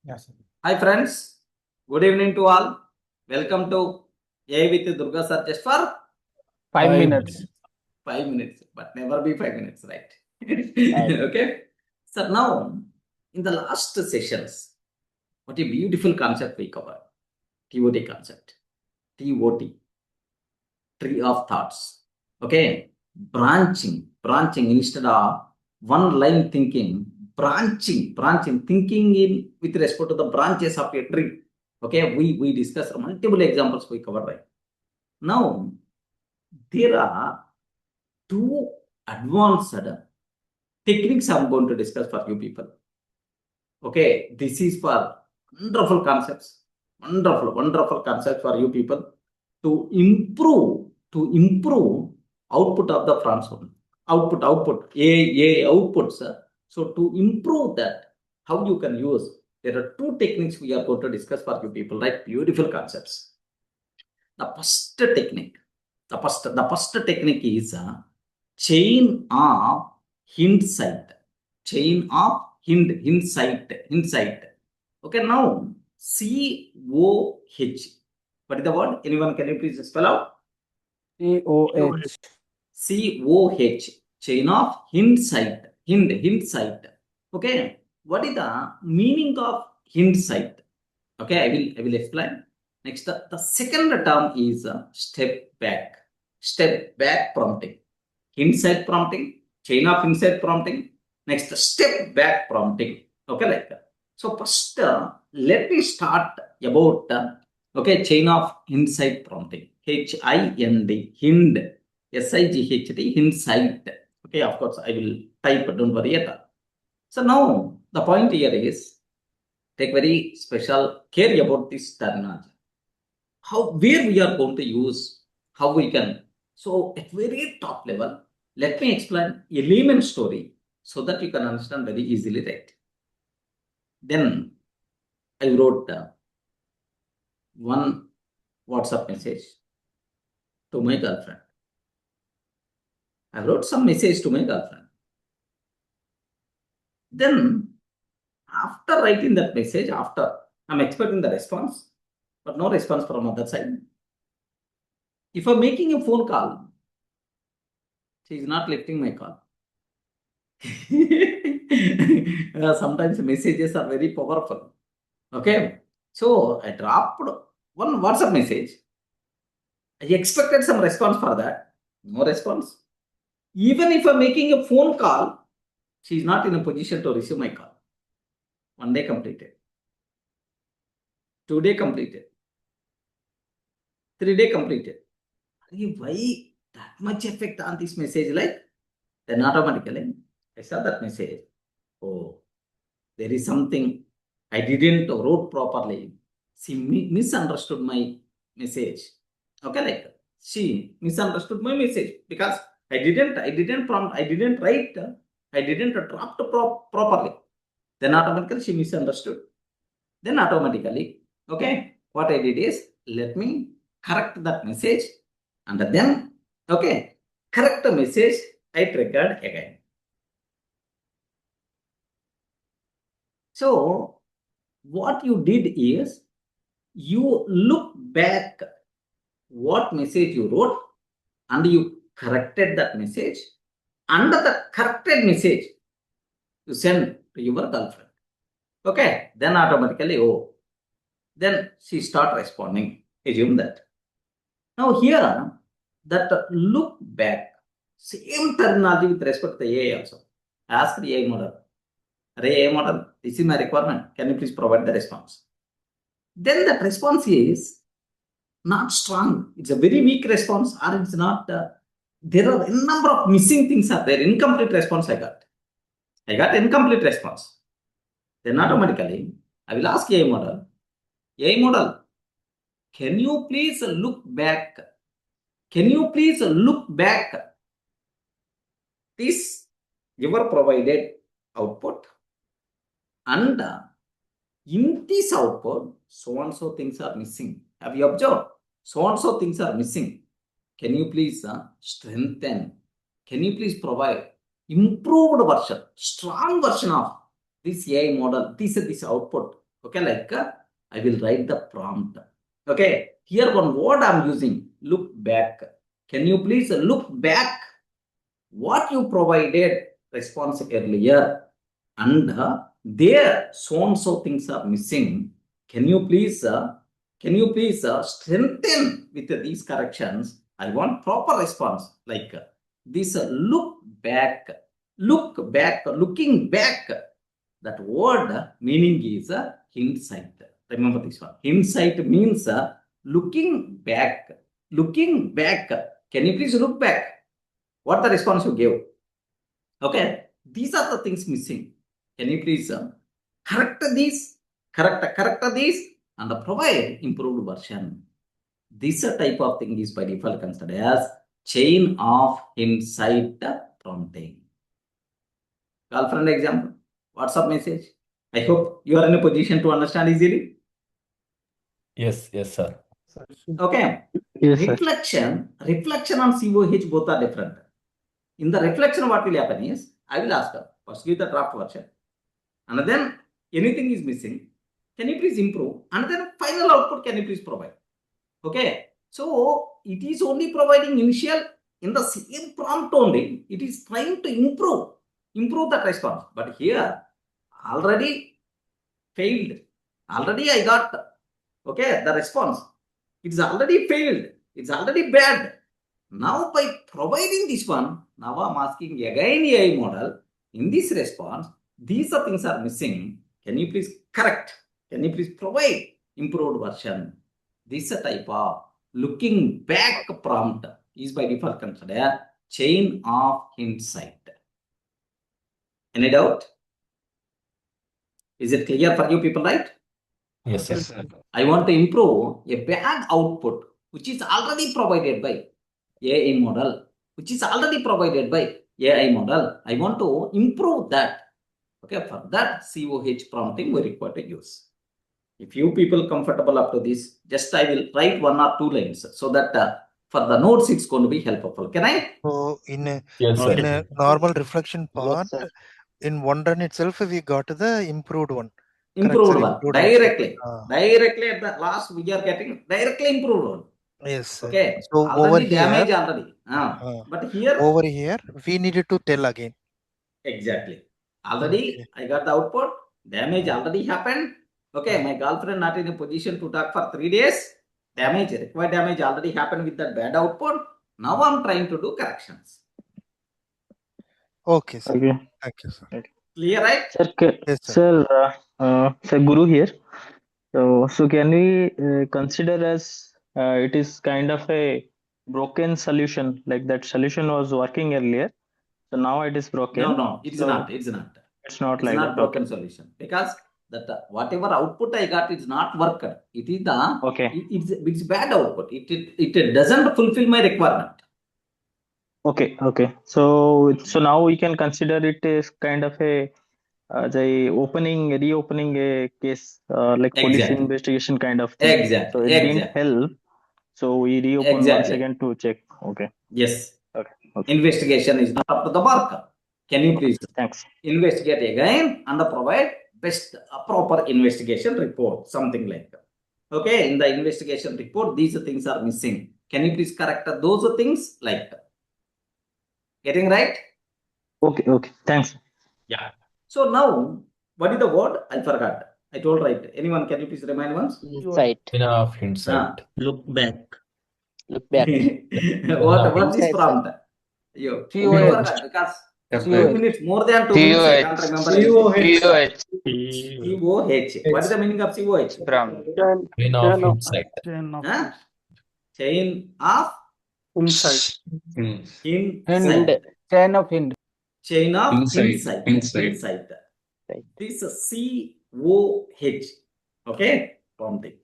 Yes, sir. Hi friends, good evening to all. Welcome to AI with Durga Sir just for 5 minutes. 5 minutes, but never be 5 minutes, right? Right. Okay. So now, in the last sessions, what a beautiful concept we covered. TOT concept. TOT. Tree of thoughts. Okay. Branching instead of one line thinking. Branching, thinking in with respect to the branches of a tree. Okay, we discussed multiple examples we covered, right? Now, there are two advanced techniques I'm going to discuss for you people. Okay, this is for wonderful concepts, wonderful concepts for you people to improve output of the transform output a outputs. So to improve that, how you can use, there are two techniques we are going to discuss for you people, right? Beautiful concepts. The first technique, the first technique is chain of hindsight. Chain of hindsight. Okay, now COH. What is the word? Anyone can you please spell out? COH. COH. Chain of hindsight. Hindsight. Okay. What is the meaning of hindsight? Okay, I will explain. Next, the second term is step back. Step back prompting. Hindsight prompting, chain of hindsight prompting. Next, step back prompting. Okay, like that. So first, let me start about chain of hindsight prompting. HIND, hind, SIGHT, hindsight. Okay, of course, I will type. Don't worry at all. So now the point here is, take very special care about this terminology. Where we are going to use, how we can. So at very top level, let me explain a layman story so that you can understand very easily, right? Then I wrote one WhatsApp message to my girlfriend. I wrote some message to my girlfriend. Then after writing that message, after I'm expecting the response, but no response from other side. If I'm making a phone call, she is not lifting my call. Sometimes messages are very powerful. Okay, so I dropped one WhatsApp message. I expected some response for that. No response. Even if I'm making a phone call, she is not in a position to receive my call. 1 day completed. 2 day completed. 3 day completed. Why that much effect on this message? Like, then automatically I saw that message. Oh, there is something I didn't wrote properly. She misunderstood my message. Okay, like she misunderstood my message because I didn't prompt, I didn't write, I didn't draft properly. Then automatically she misunderstood. Then automatically, okay, what I did is, let me correct that message, and then, okay, correct the message I triggered again. So what you did is, you look back what message you wrote and you corrected that message. Under the corrected message, you send to your girlfriend. Okay, then automatically, then she start responding. Assume that. Now here, that look back, same terminology with respect to the AI also. Ask the AI model. AI model, this is my requirement. Can you please provide the response? Then the response is not strong. It's a very weak response, or it's not. There are a number of missing things are there. Incomplete response I got incomplete response. Then automatically I will ask AI model. AI model, can you please look back? Can you please look back this your provided output, and in this output so and so things are missing. Have you observed? So and so things are missing. Can you please strengthen? Can you please provide improved version, strong version of this AI model, this output? Okay, like I will write the prompt. Okay, here one word I'm using, look back. Can you please look back what you provided response earlier, and there so and so things are missing. Can you please strengthen with these corrections? I want proper response like this. Looking back. That word meaning is hindsight. Remember this one. Hindsight means looking back. Looking back. Can you please look back? What the response you gave? Okay, these are the things missing. Can you please correct these, and provide improved version? This type of thing is by default considered as chain of hindsight prompting. Girlfriend example, WhatsApp message. I hope you are in a position to understand easily. Yes, sir. Okay. Yes, sir. Reflection on COH both are different. In the reflection, what will happen is, I will ask her, first give the draft version, and then anything is missing, can you please improve? And then final output, can you please provide? Okay. So it is only providing initial in the same prompt only. It is trying to improve that response. But here, already failed. Already I got, okay, the response. It's already failed. It's already bad. Now by providing this one, now I'm asking again AI model, in this response, these are things are missing. Can you please correct? Can you please provide improved version? This type of looking back prompt is by default considered chain of hindsight. Any doubt? Is it clear for you people, right? Yes, sir. I want to improve a bad output which is already provided by AI model, which is already provided by AI model. I want to improve that. Okay, for that COH prompting we require to use. If you people comfortable up to this, just I will write 1 or 2 lines so that for the notes it's going to be helpful. Can I? So in a Yes, normal reflection part, sir. in one run itself, we got the improved one. Improved one. Improved Directly. output. Directly at the last we are getting directly improved one. Yes. Okay. So already over damage here, already. But here. Over here, we needed to tell again. Exactly. Already I got the output. Damage already happened. Okay, my girlfriend not in a position to talk for 3 days. Required damage already happened with that bad output. Now I'm trying to do corrections. Okay, sir. Okay. Thank you, sir. Clear, right? Sir, Yes, sir. sir, Guru here. So can we consider as it is kind of a broken solution, like that solution was working earlier, so now it is broken. No, it's So not. It's not. it's not It's like not that. broken Okay. solution because that whatever output I got is not worked. It is the Okay. it's bad output. It doesn't fulfill my requirement. Okay. So now we can consider it as kind of a the reopening a case like police Exactly. investigation kind of thing. Exactly. So it didn't help. So we reopen once again to check. Okay. Yes. Okay. Investigation is not up to the mark. Can you please Thanks. investigate again and provide best proper investigation report, something like that. Okay, in the investigation report, these things are missing. Can you please correct those things like that? Getting right? Okay. Thanks. Yeah. So now, what is the word? I forgot. I told right. Anyone, can you please remind once? Insight. Enough hindsight. Look back. Look back. What this Insight, prompt? You COH. forgot because COH. 2 minutes, more than 2 minutes, I can't remember anything. COH. What is the meaning of COH? Chain of hindsight. Huh? Chain of Insight. insight. Chain of hind. Chain of Insight. insight. This is COH. Okay? Prompting.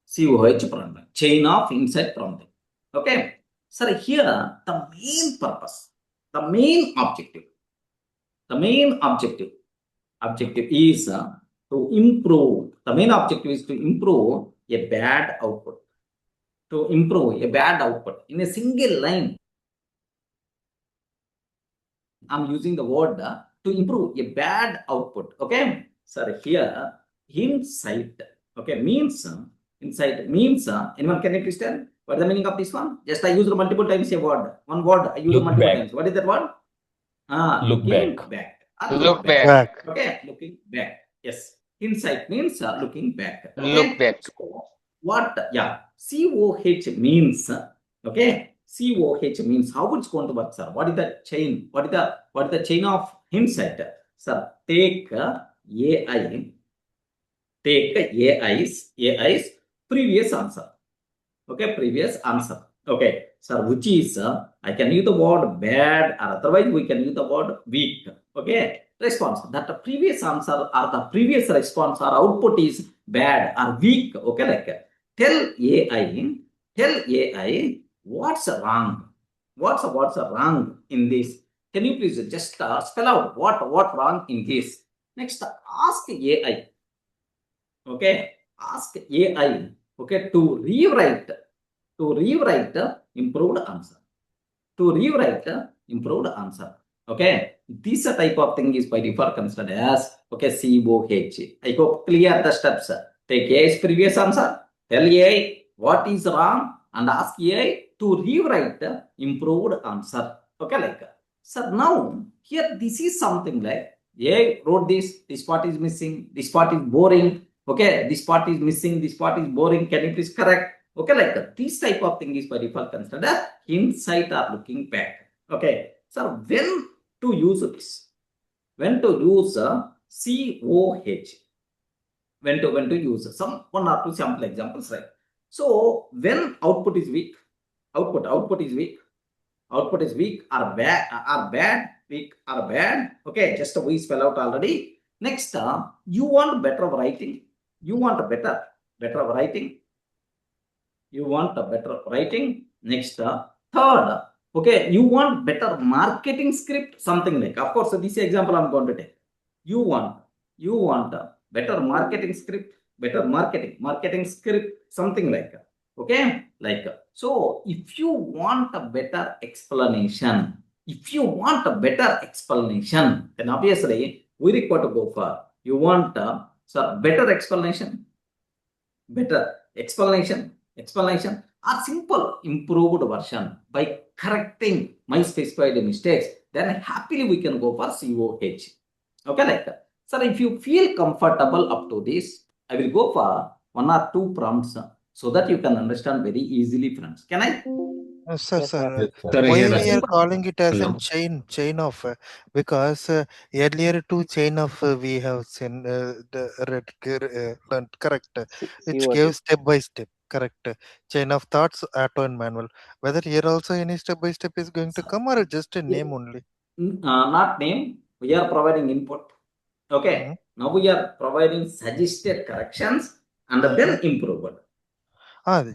COH prompting. Chain of insight prompting. Okay? Sir, here the main purpose, the main objective is to improve. The main objective is to improve a bad output. To improve a bad output in a single line. I'm using the word to improve a bad output. Okay, sir, here inside. Okay, means inside means anyone can you please tell what is the meaning of this one? Just I used multiple times a word. One word I used Look multiple back. times. What is that word? Look Looking back. back. Look back. Back. Okay, looking back. Yes, insight means looking back. Okay? Look back. So, what? Yeah, COH means. Okay, COH means how it's going to work, sir. What is the chain? What is the chain of insight, sir? Take AI. Take AI's previous answer. Okay, previous answer. Okay, sir, which is I can use the word bad, or otherwise we can use the word weak. Okay, response that the previous answer or the previous response or output is bad or weak. Okay, like tell AI what's wrong. What's wrong in this? Can you please just spell out what wrong in this? Next, ask AI. Okay, ask AI. Okay, to rewrite improved answer. To rewrite improved answer. Okay, this type of thing is by default considered as okay COH. I hope clear the steps. Take AI's previous answer, tell AI what is wrong, and ask AI to rewrite improved answer. Okay, like sir, now here this is something like AI wrote this part is missing, this part is boring. Okay, this part is missing, this part is boring. Can you please correct? Okay, like that. This type of thing is by default considered as insight or looking back. Okay, so when to use this? When to use COH? When to use some one or two sample examples, right? So when output is weak, output is weak, output is weak or bad, weak or bad. Okay, just we spell out already. Next, you want better writing. You want a better writing. You want a better writing. Next, third, okay, you want better marketing script, something like. Of course, this example I'm going to take. You want a better marketing script, better marketing script, something like. Okay, like so. If you want a better explanation, then obviously we require to go for you want better explanation, or simple improved version by correcting my specified mistakes, then happily we can go for COH. Okay, like that. Sir, if you feel comfortable up to this, I will go for one or two prompts so that you can understand very easily, friends. Can I? Sir, Yes, sir, Yes, sir. why Yes, we sir. are calling it as a Hello. chain of because earlier to chain of we have seen learned correct, which COT. gave step by step correct chain of thoughts, auto and manual. Whether here also any step by step is going to come or just a name only? Not name. We are providing input. Okay. Now we are providing suggested corrections and then improved.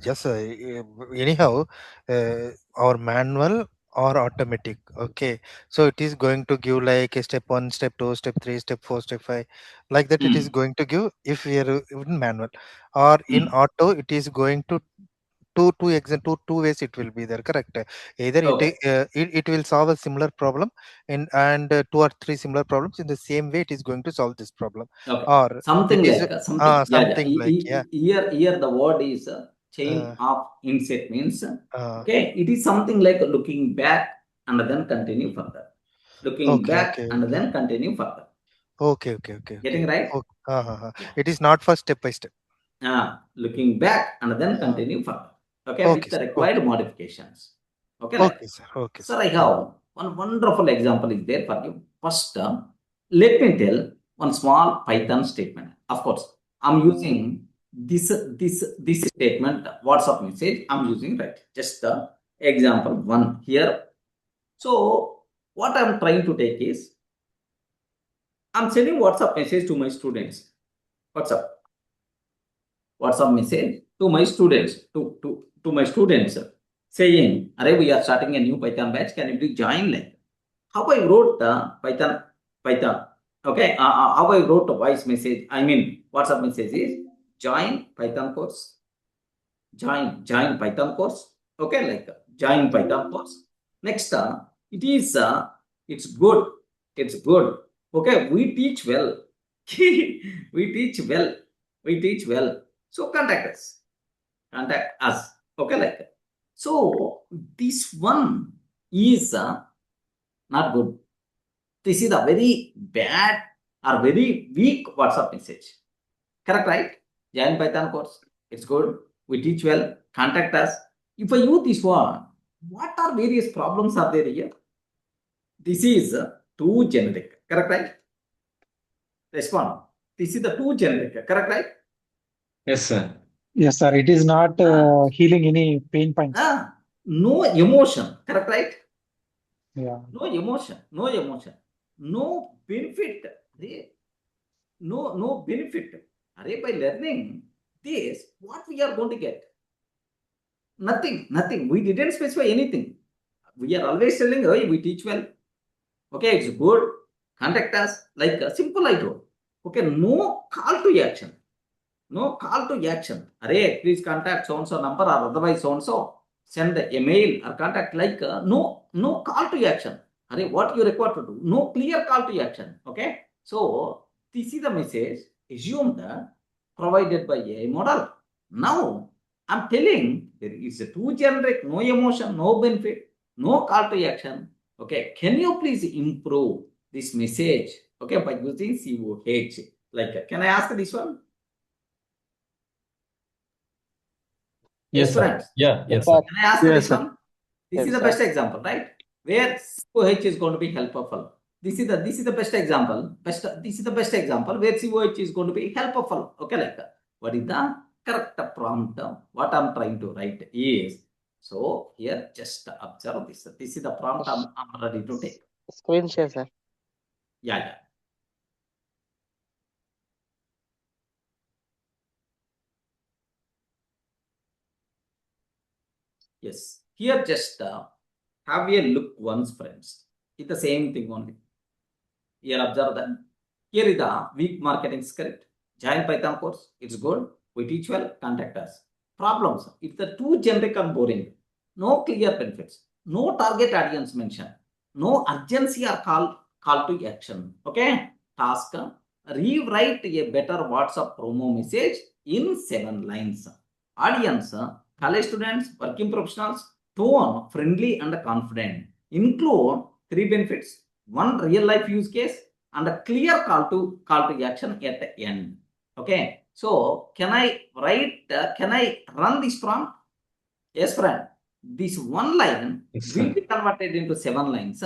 Just anyhow, our manual or automatic. Okay, so it is going to give like a step 1, step 2, step 3, step 4, step 5, like that. It is going to give if we are in manual, or in auto. It is going to two ways it will be there. Correct. Either Okay. it will solve a similar problem, and two or three similar problems in the same way. It is going to solve this problem, Okay. or Something it is like something. something like Here the word is chain Uh, of insight means uh, okay. It is something like looking back and then continue further. Looking okay, back okay, and okay. then continue further. Okay. Getting right? Yeah. It is not for step by step. Looking back and then Uh, continue further. Okay, okay, with the sir. required modifications. Okay, like Okay, sir. Okay, sir, sir. I have one wonderful example is there for you. First, let me tell one small Python statement. Of course, I'm using this statement, WhatsApp message. I'm using right. Just example one here. So what I'm trying to take is I'm sending WhatsApp message to my students. WhatsApp message to my students, to my students, saying, "Array, we are starting a new Python batch. Can you please join?" Like how I wrote Python. Okay, how I wrote a voice message. I mean, WhatsApp message is join Python course. Join Python course. Okay, like join Python course. Next, it is it's good. Okay, we teach well. We teach well. We teach well. So contact us. Contact us. Okay, like that. So this one is not good. This is a very bad or very weak WhatsApp message. Correct, right? Join Python course. It's good. We teach well. Contact us. If I use this one, what are various problems are there here? This is too generic. Correct, right? Respond. This is the too generic. Correct, right? Yes, sir. Yes, sir. It is not healing any pain points. No emotion. Correct, right? Yeah. No emotion. No emotion. No benefit. No benefit. By learning this, what we are going to get? Nothing. We didn't specify anything. We are always telling, hey, we teach well. Okay, it's good. Contact us. Like a simple I told. Okay, no call to action. No call to action. Please contact so-and-so number or otherwise so-and-so. Send a mail or contact like no call to action. What you require to do? No clear call to action. Okay. So this is the message assumed provided by AI model. Now I'm telling there is a too generic, no emotion, no benefit, no call to action. Okay. Can you please improve this message? Okay, by using CoH. Like, can I ask this one? Yes, sir. Friends. Yeah, yes, sir. Can I ask Yes, this sir. one? This Yes, is the sir. best example, right? Where CoH is going to be helpful. This is the best example. This is the best example where CoH is going to be helpful. Okay, like that. What is the correct prompt? What I'm trying to write is, so here just observe this. This is the prompt I'm ready to take. Screen share, sir. Yeah. Yes. Here just have a look once, friends. It's the same thing only. Here observe that. Here is the weak marketing script. Join Python course. It's good. We teach well. Contact us. Problems. If the too generic and boring, no clear benefits, no target audience mentioned, no urgency or call to action. Okay. Task. Rewrite a better WhatsApp promo message in 7 lines. Audience. College students, working professionals, tone friendly and confident. Include 3 benefits, 1 real life use case, and a clear call to action at the end. Okay. So can I write? Can I run this prompt? Yes, friend. This 1 line will be converted into 7 lines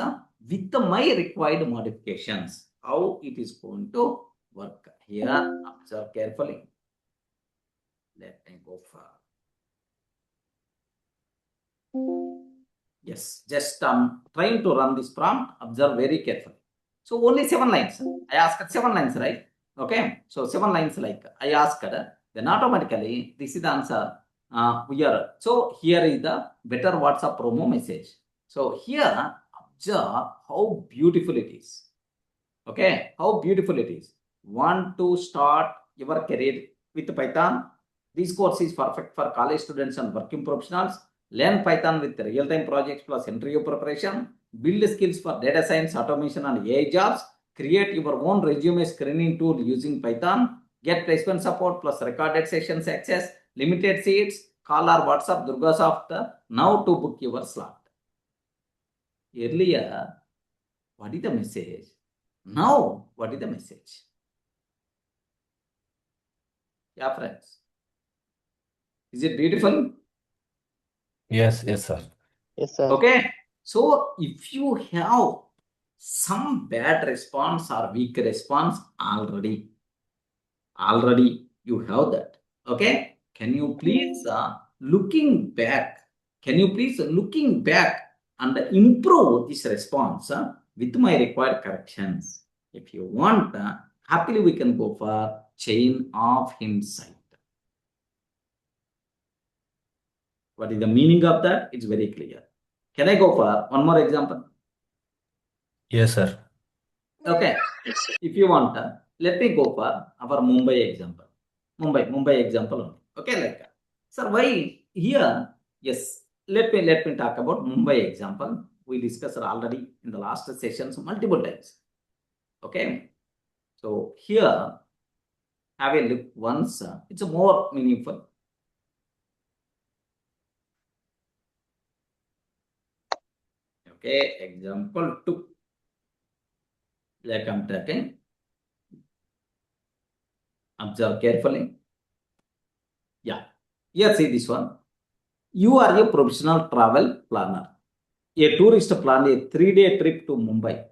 with my required modifications. How it is going to work here? Observe carefully. Let me go for. Yes, just trying to run this prompt. Observe very carefully. So only 7 lines. I asked 7 lines, right? Okay. So 7 lines like I asked, then automatically this is the answer. So here is the better WhatsApp promo message. So here observe how beautiful it is. Okay, how beautiful it is. Want to start your career with Python? This course is perfect for college students and working professionals. Learn Python with real-time projects plus interview preparation. Build skills for data science, automation, and AI jobs. Create your own resume screening tool using Python. Get placement support plus recorded sessions access. Limited seats. Call or WhatsApp DURGASOFT now to book your slot. Earlier, what is the message? Now, what is the message? Yeah, friends. Is it beautiful? Yes, sir. Yes, sir. Okay. So, if you have some bad response or weak response already you have that. Okay. Can you please looking back and improve this response with my required corrections? If you want, happily we can go for chain of hindsight. What is the meaning of that? It's very clear. Can I go for one more example? Yes, sir. Okay. If you want, let me go for our Mumbai example. Mumbai example only. Okay, like that. Sir, why here? Yes, let me talk about Mumbai example. We discussed already in the last sessions multiple times. Okay. So here, have a look once. It's more meaningful. Okay, example 2. Like I'm taking. Observe carefully. Yeah. Here, see this one. You are a professional travel planner. A tourist planned a 3-day trip to Mumbai.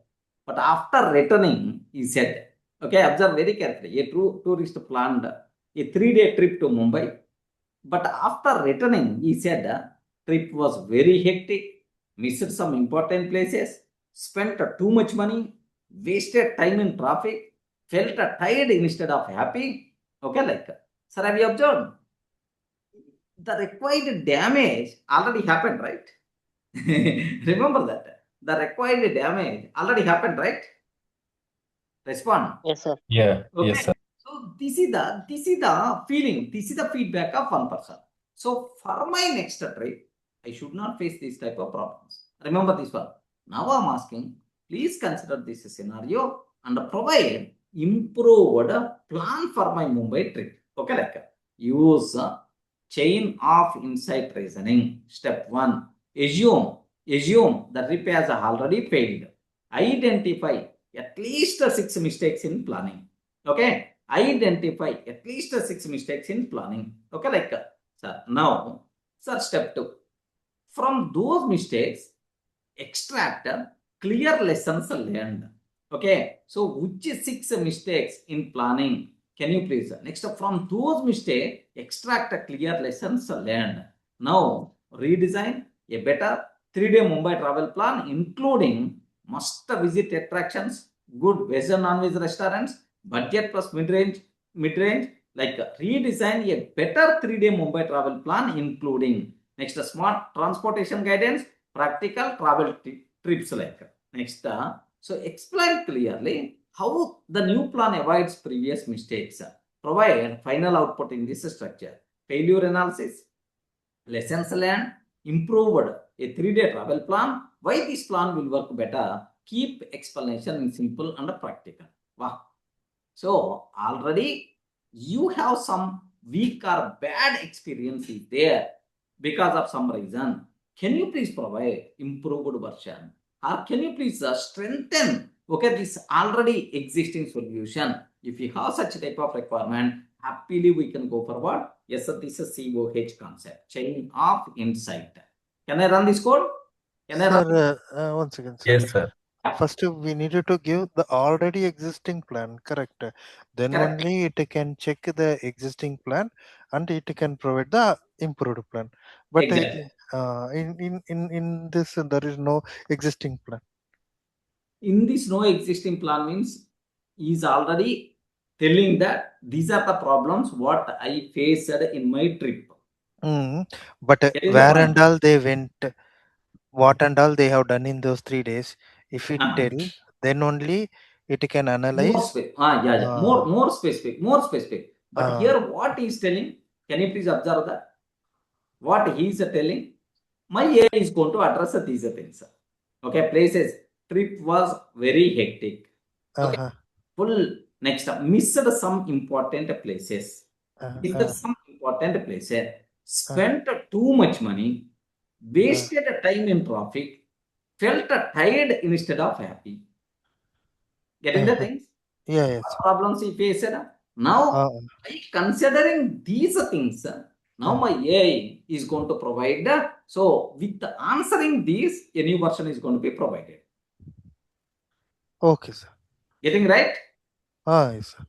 But after returning, he said, okay, observe very carefully. A tourist planned a 3-day trip to Mumbai. But after returning, he said, trip was very hectic, missed some important places, spent too much money, wasted time in traffic, felt tired instead of happy. Okay, like, sir, have you observed? The required damage already happened, right? Remember that. The required damage already happened, right? Respond. Yes, sir. Yeah. Okay. Yes, sir. So this is the feeling. This is the feedback of one person. So for my next trip, I should not face this type of problems. Remember this one. Now I'm asking, please consider this scenario and provide improved plan for my Mumbai trip. Okay, like use chain of insight reasoning. Step 1. Assume the trip has already failed. Identify at least 6 mistakes in planning. Okay, identify at least 6 mistakes in planning. Okay, like sir. Now, sir, step 2. From those mistakes, extract clear lessons learned. Okay, so which 6 mistakes in planning? Can you please next from those mistakes extract clear lessons learned? Now redesign a better 3-day Mumbai travel plan, including must visit attractions, good veg and non-veg restaurants, budget plus mid-range, like redesign a better 3-day Mumbai travel plan, including next smart transportation guidance, practical travel trips like next. So explain clearly how the new plan avoids previous mistakes. Provide final output in this structure. Failure analysis, lessons learned, improved a 3-day travel plan, why this plan will work better. Keep explanation in simple and practical. Wow. So already you have some weak or bad experiences there because of some reason. Can you please provide improved version, or can you please strengthen this already existing solution? If you have such type of requirement, happily we can go forward. Yes, sir, this is COH concept, chain of insight. Can I run this code? Can I run? Sir, one second, sir. Yes, sir. First, we needed to give the already existing plan, correct? Then Correct. only it can check the existing plan and it can provide the improved plan. But Exactly. in this, there is no existing plan. In this no existing plan means is already telling that these are the problems what I faced in my trip. But Getting the where point? and all they went, what and all they have done in those 3 days, if it tell, then only it can More analyze. specific. More specific. But here what he is telling, can you please observe that? What he is telling, my AI is going to address these things. Okay, places. Trip was very hectic. Okay, full next up, missed some important places. Some important places. Spent too much money, wasted time in traffic, felt tired instead of happy. Getting the things? Yeah, yes. What problems he faced? Now, by considering these things, now my AI is going to provide. So, with answering these, a new version is going to be provided. Okay, sir. Getting right? Yes, sir.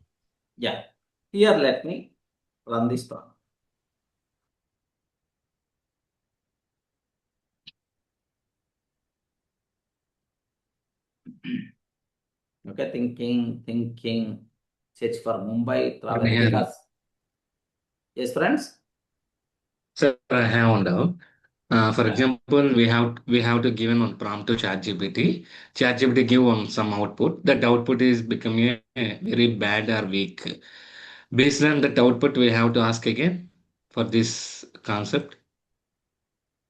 Yeah. Here, let me run this plan. Okay, thinking. Search for Mumbai travel because. Yes, friends. Sir, I have one doubt. For example, we have to give one prompt to ChatGPT. ChatGPT give one some output. That output is becoming a very bad or weak. Based on that output, we have to ask again for this concept.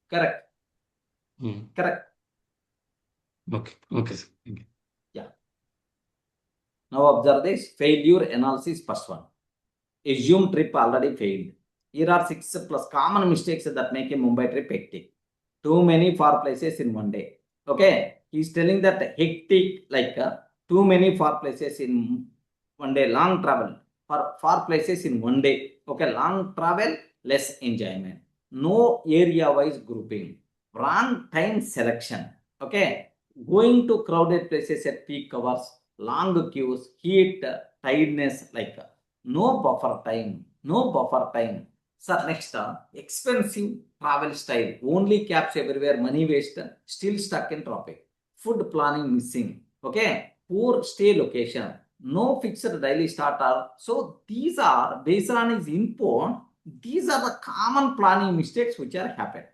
Correct. Correct. Okay. Okay, sir. Thank you. Yeah. Now observe this failure analysis first one. Assume trip already failed. Here are 6 plus common mistakes that make a Mumbai trip hectic. Too many far places in one day. Okay, he's telling that hectic, like too many far places in one day, long travel for far places in one day. Okay, long travel, less enjoyment. No area-wise grouping. Wrong time selection. Okay, going to crowded places at peak hours, long queues, heat, tiredness, like no buffer time. No buffer time. Sir, next, expensive travel style. Only cabs everywhere, money waste, still stuck in traffic. Food planning missing. Okay, poor stay location. No fixed daily starter. So these are, based on his input, these are the common planning mistakes which are happened.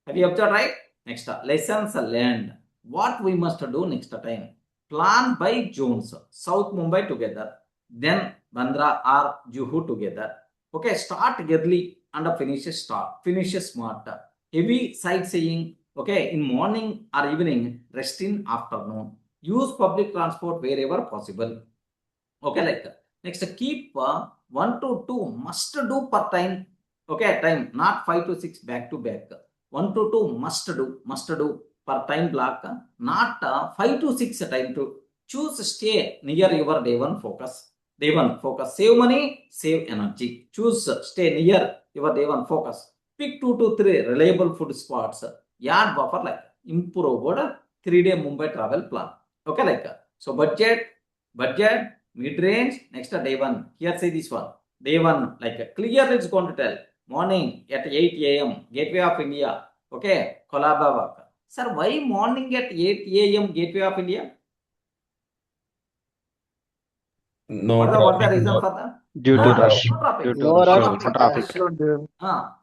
Have you observed, right? Next, lessons learned. What we must do next time. Plan by zones. South Mumbai together. Then Bandra or Juhu together. Okay, start early and finish smart. Heavy sightseeing, okay, in morning or evening, rest in afternoon. Use public transport wherever possible. Okay, like that. Next, keep 1 to 2 must do per time. Okay, time, not 5 to 6 back to back. 1 to 2 must do per time block, not 5 to 6 time to choose. Stay near your day one focus. Save money, save energy. Choose stay near your day one focus. Pick 2 to 3 reliable food spots. Yard buffer, like improved 3-day Mumbai travel plan. Okay, like so budget, mid-range. Next, day one. Here say this one. Day one, like clearly it's going to tell. Morning at 8 a.m. Gateway of India. Okay, CoreJava. Sir, why morning at 8 a.m. Gateway of India? No What the traffic. reason for that? Due to rush. No traffic. Due to No the rush. crowd. No traffic.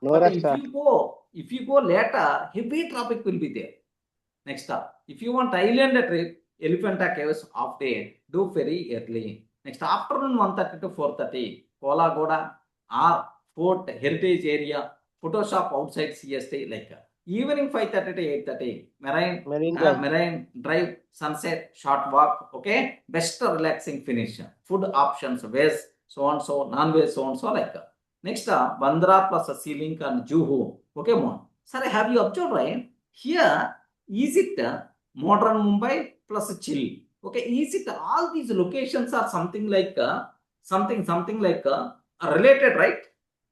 No But rush, if sir. you go later, heavy traffic will be there. Next up, if you want island trip, Elephanta Caves off day, do ferry early. Next, afternoon 1:30 to 4:30, Kola or Fort Heritage area, Photoshop outside CST, like evening 5:30 to 8:30, Marine Drive, sunset, short walk. Okay, best relaxing finish. Food options, veg, so and so, non-veg, so and so, like. Next, Bandra plus Sea Link and Juhu. Okay, mon. Sir, have you observed, right? Here, is it modern Mumbai plus chill? Okay, is it all these locations are something like related, right?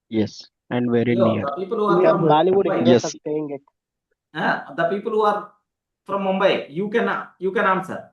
Yes, and very Yo, near. the people who are Yeah, from Bollywood Mumbai, actors Yes. are saying it. the people who are from Mumbai, you can answer.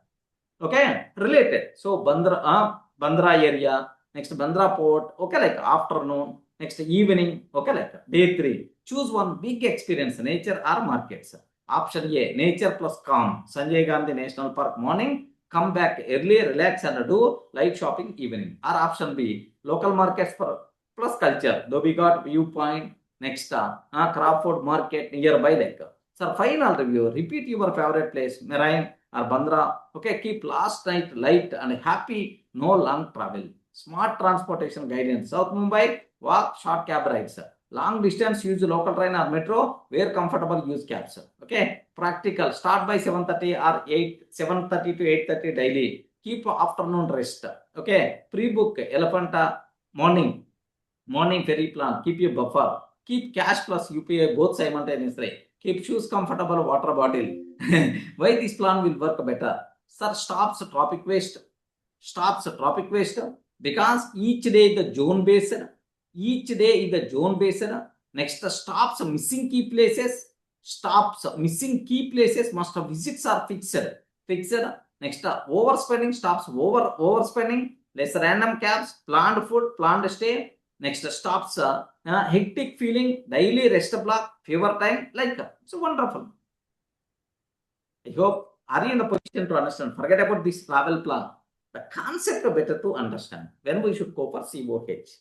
Okay, related. So Bandra area. Next, Bandra port. Okay, like afternoon. Next, evening. Okay, like day 3. Choose one big experience, nature or markets. Option A, nature plus calm. Sanjay Gandhi National Park morning. Come back early, relax and do light shopping evening. Or option B, local markets plus culture. Though we got viewpoint. Next, Crawford Market nearby, like. Sir, final review. Repeat your favorite place, Marine or Bandra. Okay, keep last night light and happy. No long travel. Smart transportation guidance. South Mumbai, walk, short cab rides. Long distance, use local train or metro. Where comfortable, use cabs. Okay, practical. Start by 7:30 or 7:30 to 8:30 daily. Keep afternoon rest. Okay, pre-book Elephanta morning ferry plan. Keep your buffer. Keep cash plus UPI both simultaneously. Keep shoes comfortable, water bottle. Why this plan will work better? Sir, stops traffic waste. Because each day the zone based. Next, stops missing key places. Must visits are fixed. Next, overspending stops overspending. Less random cabs, planned food, planned stay. Next, stops hectic feeling, daily rest block, fever time, like so wonderful. I hope are you in the position to understand? Forget about this travel plan. The concept better to understand when we should go for COH.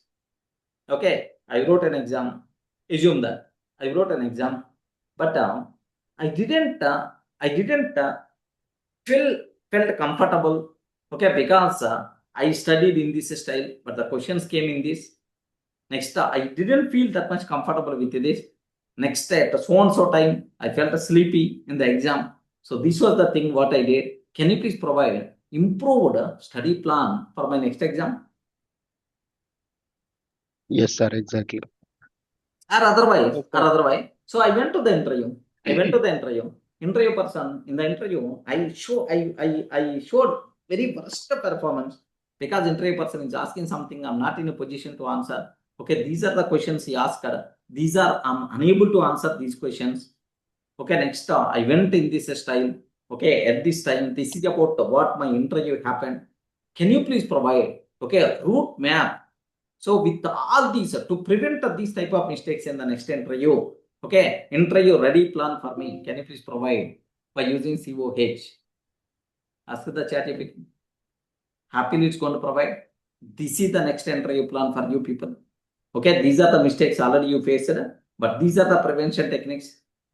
Okay, I wrote an exam. Assume that I wrote an exam, but I didn't felt comfortable. Okay, because I studied in this style, but the questions came in this. Next, I didn't feel that much comfortable with this. Next, at so and so time, I felt sleepy in the exam. So this was the thing what I did. Can you please provide improved study plan for my next exam? Yes, sir. Exactly. Or otherwise. So I went to the interview. Interview person, in the interview, I showed very worst performance because interview person is asking something I'm not in a position to answer. Okay, these are the questions he asked. I'm unable to answer these questions. Okay, next I went in this style. Okay, at this time, this is about what my interview happened. Can you please provide route map? So with all these, to prevent these type of mistakes in the next interview, interview ready plan for me. Can you please provide by using CoH? Ask the chat GPT. Happily it's going to provide. This is the next interview plan for you people. Okay, these are the mistakes already you faced, but these are the prevention techniques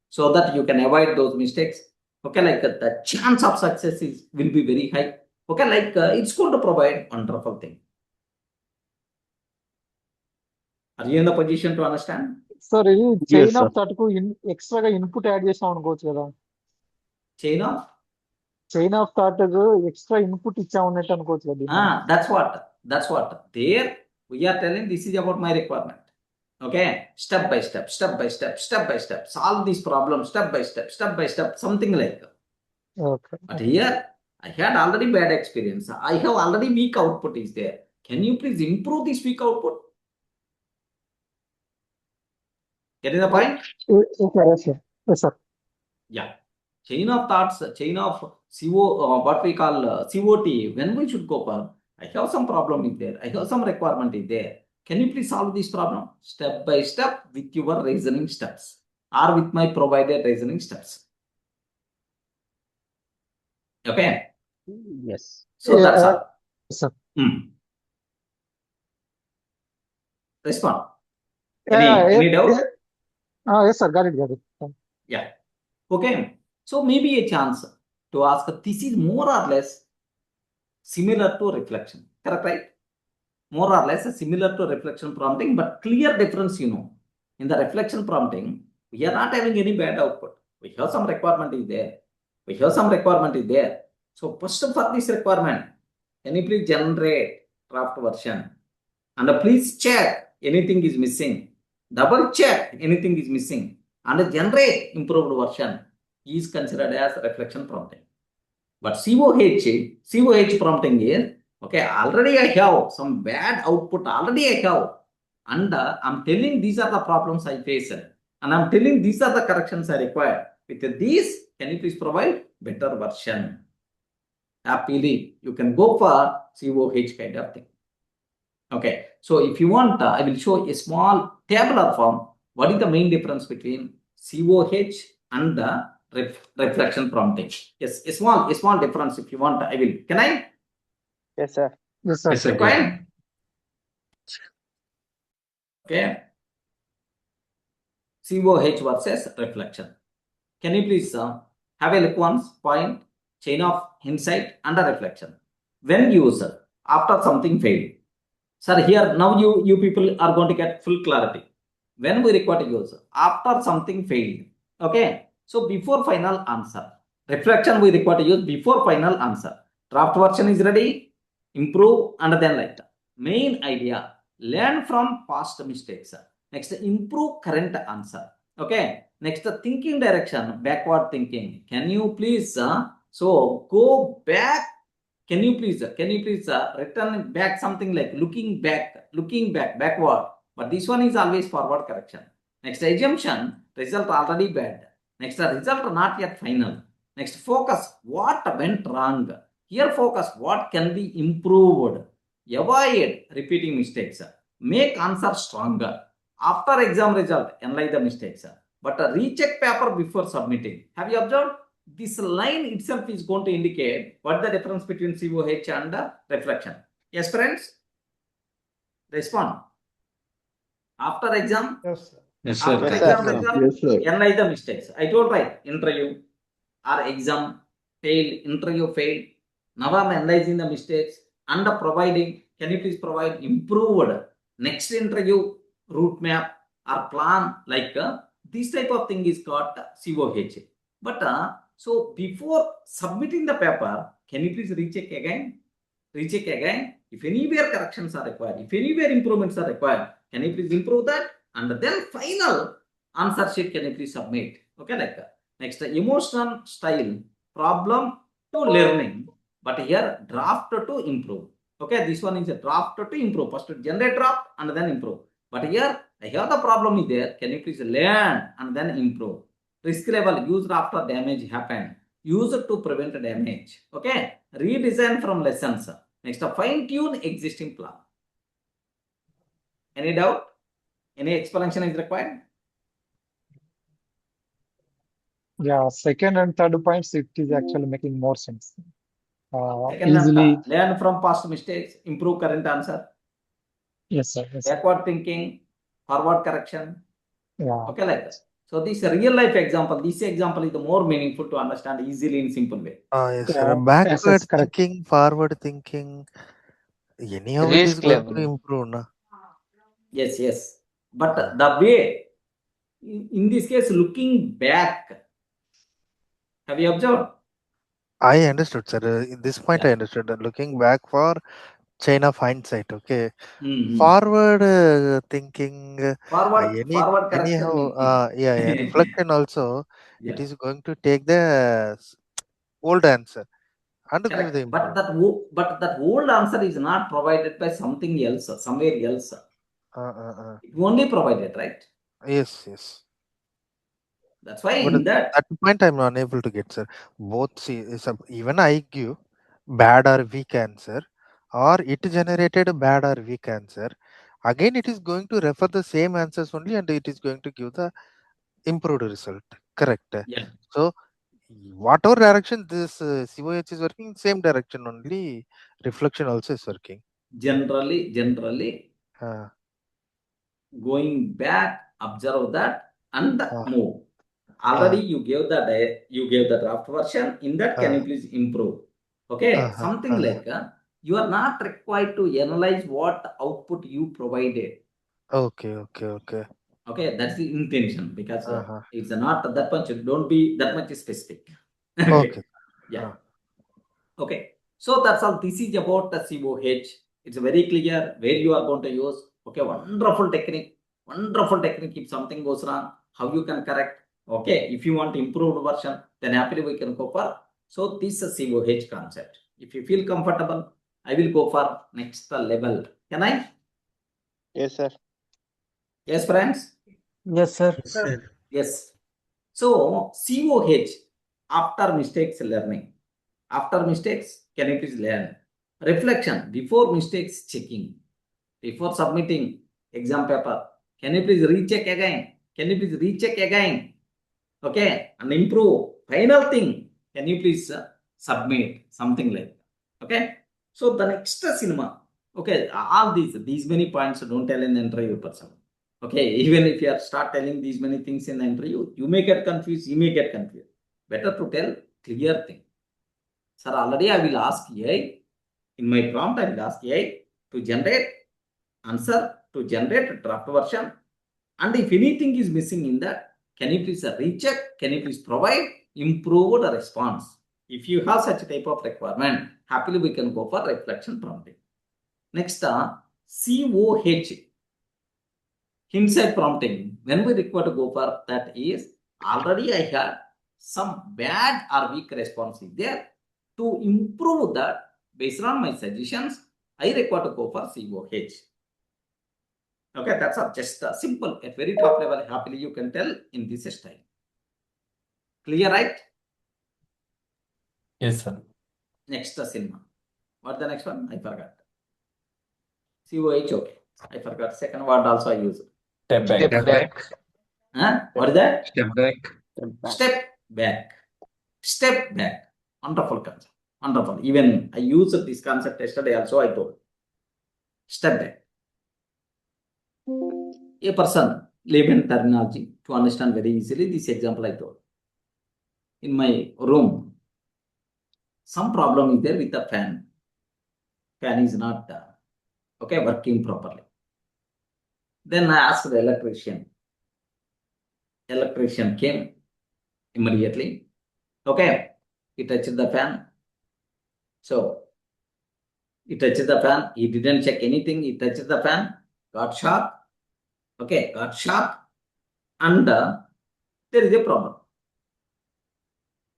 so that you can avoid those mistakes. Okay, like the chance of success will be very high. Okay, like it's going to provide wonderful thing. Are you in the position to understand? Sir ఇది Yes, chain sir. Of thought కు ఎక్స్ట్రాగా input add చేసాం అనుకోవచ్చు కదా. Chain of? Chain of thought extra input ఇచ్చా ఉన్నట్టు అనుకోవచ్చు కదా దీన్ని. That's what. There we are telling this is about my requirement. Okay, step by step, solve these problems step by step, something like that. Okay. But here I had already bad experience. I have already weak output is there. Can you please improve this weak output? Getting the point? Yes, sir. Yeah. Chain of thoughts, chain of what we call COT. When we should go for? I have some problem is there. I have some requirement is there. Can you please solve this problem step by step with your reasoning steps or with my provided reasoning steps? Okay. Yes. So that's all. Yes, sir. Respond. Any doubt? Yes, sir. Got it. Yeah. Okay. So maybe a chance to ask. This is more or less similar to reflection. Correct, right? More or less similar to reflection prompting, but clear difference, in the reflection prompting, we are not having any bad output. We have some requirement is there. So first for this requirement, can you please generate draft version? And please check anything is missing. Double check anything is missing. And generate improved version is considered as reflection prompting. But CoH prompting is, already I have some bad output, and I'm telling these are the problems I face, and I'm telling these are the corrections I require. With these, can you please provide better version? Happily, you can go for CoH kind of thing. Okay, so if you want, I will show a small tabular form. What is the main difference between CoH and the reflection prompting? Yes, a small difference. If you want, I will. Can I? Yes, sir. Yes, sir. Yes, sir. Go ahead. Okay. CoH versus reflection. Can you please have a look once? Point, chain of insight and a reflection. When used after something failed. Sir, here now you people are going to get full clarity. When we require to use after something failed. Okay. So before final answer. Reflection we require to use before final answer. Draft version is ready. Improve and then like that. Main idea. Learn from past mistakes. Next, improve current answer. Okay. Next, thinking direction. Backward thinking. Can you please so go back? Can you please return back something like looking back, backward. But this one is always forward correction. Next, assumption, result already bad. Next, result not yet final. Next, focus, what went wrong. Here, focus, what can be improved. Avoid repeating mistakes. Make answer stronger. After exam result, analyze the mistakes. But recheck paper before submitting. Have you observed? This line itself is going to indicate what the difference between CoH and reflection. Yes, friends? Respond. After exam? Yes, sir. Yes, sir. After Yes, exam sir. result, Yes, sir. analyze the mistakes. I told right, interview or exam failed, interview failed. Now I'm analyzing the mistakes and providing. Can you please provide improved next interview route map or plan like this type of thing is called CoH. But so before submitting the paper, Can you please recheck again? Recheck again. If anywhere corrections are required, if anywhere improvements are required, can you please improve that? And then final answer sheet, can you please submit? Okay, like that. Next, emotional style, problem to learning, but here draft to improve. Okay, this one is a draft to improve. First generate draft and then improve. But here the problem is there. Can you please learn and then improve? Risk level used after damage happened. Use it to prevent damage. Okay, redesign from lessons. Next, fine tune existing plan. Any doubt? Any explanation is required? Yeah, second and third points, it is actually making more sense. Second and Easily, third, learn from past mistakes, improve current answer. yes, sir. Yes, sir. Backward thinking, forward correction. Yeah. Okay, like that. So this real life example, this example is the more meaningful to understand easily in simple way. Yes, Yeah, sir. yes, Backward yes, correct. thinking, forward thinking. Anyhow, it is Risk going level. to improve, na? Yes, yes. But the way, in this case, looking back, have you observed? I understood, sir. In this point, I Yeah. understood. Looking back for chain of hindsight, okay. Mhm. Forward thinking, Forward correction anyhow, means yeah, reflection also, yeah. it is going to take the old answer and give Correct. the But improvement. that old answer is not provided by something else, somewhere else. It only provided, right? Yes, yes. That's why But in that, at the point, I'm unable to get, sir. Both, see, even I give bad or weak answer, or it generated a bad or weak answer. Again, it is going to refer the same answers only, and it is going to give the improved result. Correct. yeah, So, whatever direction this COH is working, same direction only. Reflection also is working. generally Uh, going back, observe that and uh, move. Already you gave the draft version. In that, can you please improve? Okay, something like you are not required to analyze what output you provided. okay. Okay, that's the intention because it's not that much. Don't be that much specific. Okay. Yeah. Okay. So that's all. This is about the COH. It's very clear where you are going to use. Okay, wonderful technique. Wonderful technique. If something goes wrong, how you can correct. Okay, if you want improved version, then happily we can go for. So this is COH concept. If you feel comfortable, I will go for next level. Can I? Yes, sir. Yes, friends. Yes, sir. Yes. So COH, after mistakes learning. After mistakes, can you please learn? Reflection, before mistakes checking. Before submitting exam paper, can you please recheck again? Can you please recheck again? Okay, and improve. Final thing, can you please submit something like that? Okay. So the next cinema. Okay, all these many points don't tell in the interview person. Okay, even if you are start telling these many things in the interview, you may get confused. You may get confused. Better to tell clear thing. Sir, already I will ask AI. In my prompt, I will ask AI to generate answer, to generate a draft version. And if anything is missing in that, can you please recheck? Can you please provide improved response? If you have such a type of requirement, happily we can go for reflection prompting. Next, COH, hindsight prompting. When we require to go for that is, already I had some bad or weak response is there. To improve that, based on my suggestions, I require to go for COH. Okay, that's all. Just simple, at very top level, happily you can tell in this style. Clear, right? Yes, sir. Next cinema. What's the next one? I forgot. COH, okay. I forgot. Second word also I use. Step back. Step back. Huh? What is that? Step back. Step back. Step back. Wonderful concept. Wonderful. Even I used this concept yesterday also, I told. Step back. A person, layman terminology, to understand very easily, this example I told. In my room, some problem is there with the fan. Fan is not working properly. Then I asked the electrician. Electrician came immediately. Okay, he touched the fan. So he touched the fan. He didn't check anything. He touched the fan, got shocked. Okay, got shocked, and there is a problem.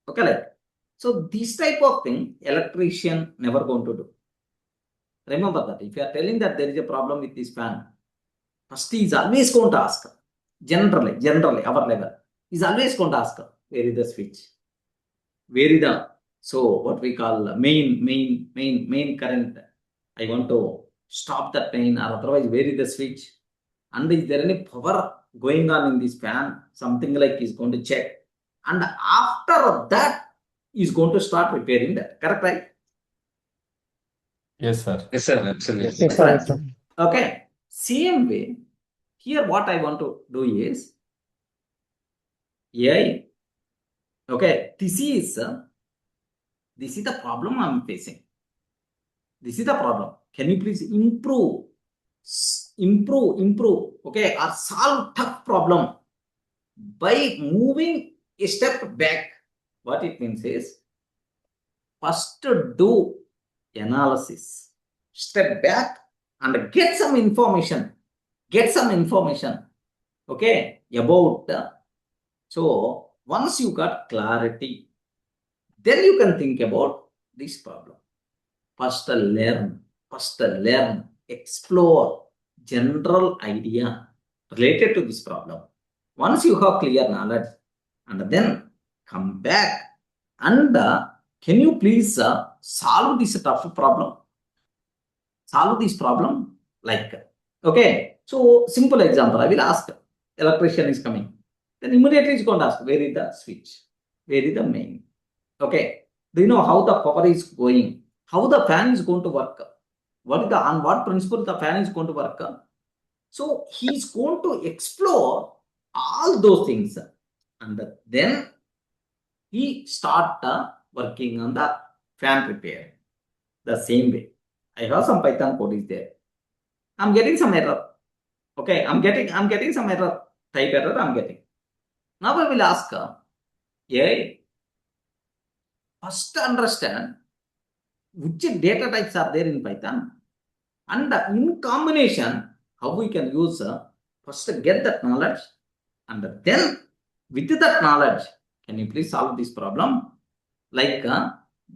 Okay, like so. This type of thing, electrician never going to do. Remember that if you are telling that there is a problem with this fan, first he is always going to ask. Generally, our level is always going to ask where is the switch, where is the what we call main current. I want to stop that main, or otherwise where is the switch, and is there any power going on in this fan? Something like he's going to check, and after that he's going to start repairing that. Correct, right? Yes, sir. Yes, sir. Absolutely. Yes, sir. Yes, sir. Okay. Same way, here what I want to do is AI. Okay, this is the problem I'm facing. This is the problem. Can you please improve, okay, or solve tough problem by moving a step back? What it means is, first do analysis, step back and get some information, okay, about so once you got clarity, then you can think about this problem. First learn, explore general idea related to this problem. Once you have clear knowledge, and then come back and can you please solve this tough problem? Solve this problem like, okay, so simple example, I will ask, electrician is coming. Then immediately he's going to ask, where is the switch? Where is the main? Okay, do you know how the power is going? How the fan is going to work? What is the, on what principle the fan is going to work? So he's going to explore all those things, and then he start working on the fan repair. The same way, I have some Python code is there. I'm getting some error. Okay, I'm getting some error, type error I'm getting. Now I will ask, first understand which data types are there in Python, and in combination, how we can use, first get that knowledge, and then with that knowledge, can you please solve this problem? Like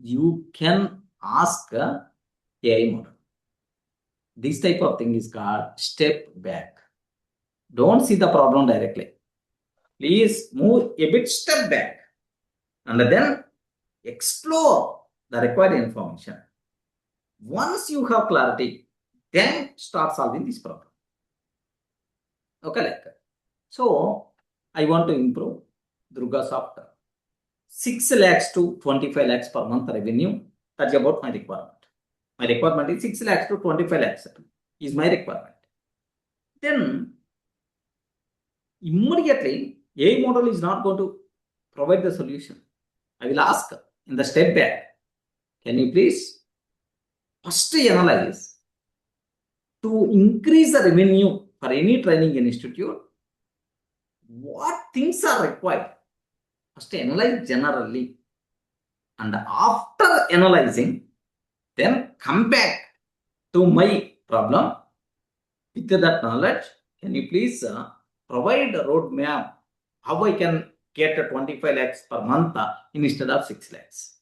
you can ask AI model. This type of thing is called step back. Don't see the problem directly. Please move a bit step back, and then explore the required information. Once you have clarity, then start solving this problem. Okay, like that. So I want to improve DURGASOFT 6 lakhs to 25 lakhs per month revenue. That's about my requirement. My requirement is 6 lakhs to 25 lakhs is my requirement. Then immediately AI model is not going to provide the solution. I will ask in the step back, can you please first analyze to increase the revenue for any training institute? What things are required? First analyze generally, and after analyzing, then come back to my problem. With that knowledge, can you please provide a roadmap how I can get a 25 lakhs per month instead of 6 lakhs?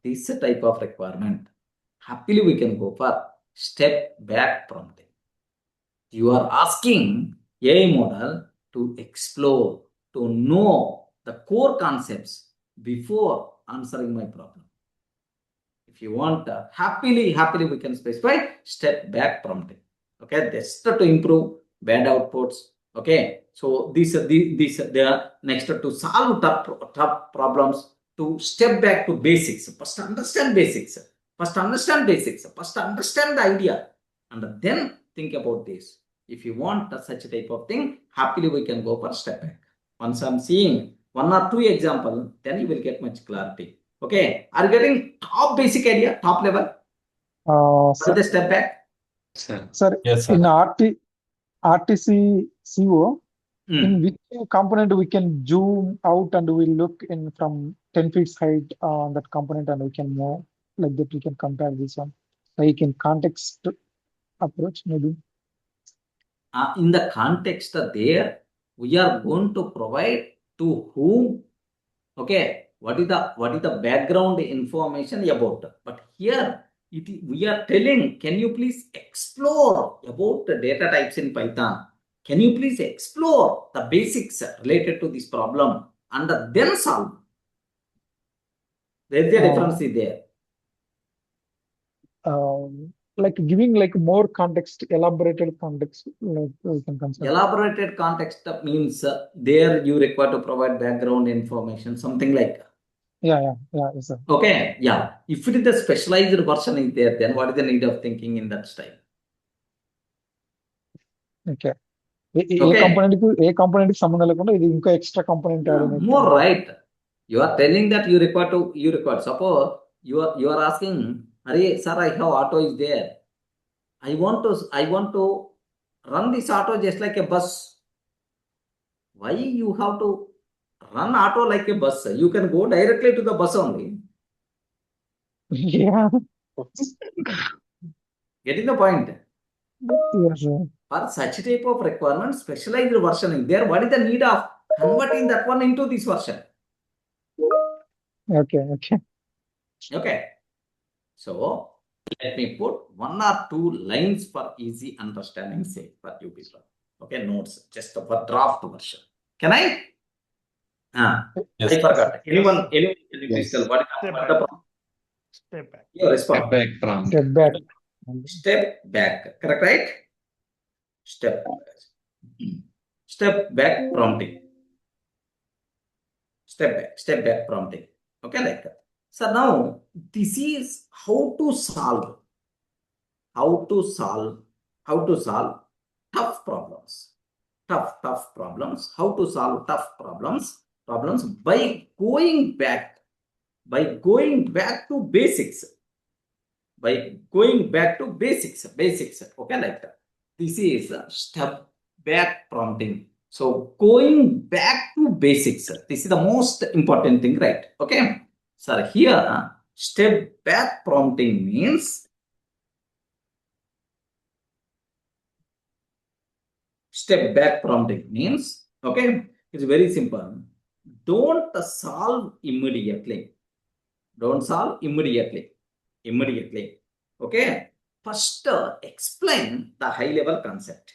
This type of requirement, happily we can go for step back prompting. You are asking AI model to explore, to know the core concepts before answering my problem. If you want, happily we can specify step back prompting. Okay, that's to improve bad outputs. Okay, so the next to solve tough problems, to step back to basics. First understand basics. First understand the idea, and then think about this. If you want such a type of thing, happily we can go for step back. Once I'm seeing 1 or 2 examples, then you will get much clarity. Okay, are you getting top basic idea, top level? Sir, The step back. sir, Yes, sir. in RTC CO, Hmm. in which component we can zoom out and we look in from 10 feet height on that component, and we can move like that. We can compare this one. Like in context approach, maybe. In the context there, we are going to provide to whom, okay, what is the background information about. But here we are telling, can you please explore about the data types in Python? Can you please explore the basics related to this problem and then solve? There is a difference there. Like giving like more context, elaborated context, like we can consider. Elaborated context means there you require to provide background information, something like. Yeah, yes, sir. Okay, yeah. If it is the specialized version is there, then what is the need of thinking in that style? Okay. A component సంబంధం లేకుండా ఇది ఇంకో extra component more right. You are telling that you require. Suppose you are asking, Hare, sir, I have auto is there. I want to run this auto just like a bus. Why you have to run auto like a bus? You can go directly to the bus only. Yeah. Getting the point? Yes, sir. For such type of requirement, specialized versioning there, what is the need of converting that one into this version? Okay. So let me put 1 or 2 lines for easy understanding sake for you people. Okay, notes just for draft version. Can I? Yes. I forgot. Anyone can you please tell what the problem? Step back. Your response. Step back prompt. Step back. Correct, right? Step back prompting. Step back prompting. Okay, like that. So now this is how to solve tough problems. Tough problems. How to solve tough problems by going back to basics. Basics. Okay, like that. This is step back prompting. So going back to basics. This is the most important thing, right? Okay. So here, step back prompting means okay, it's very simple. Don't solve immediately. Okay. First, explain the high level concept.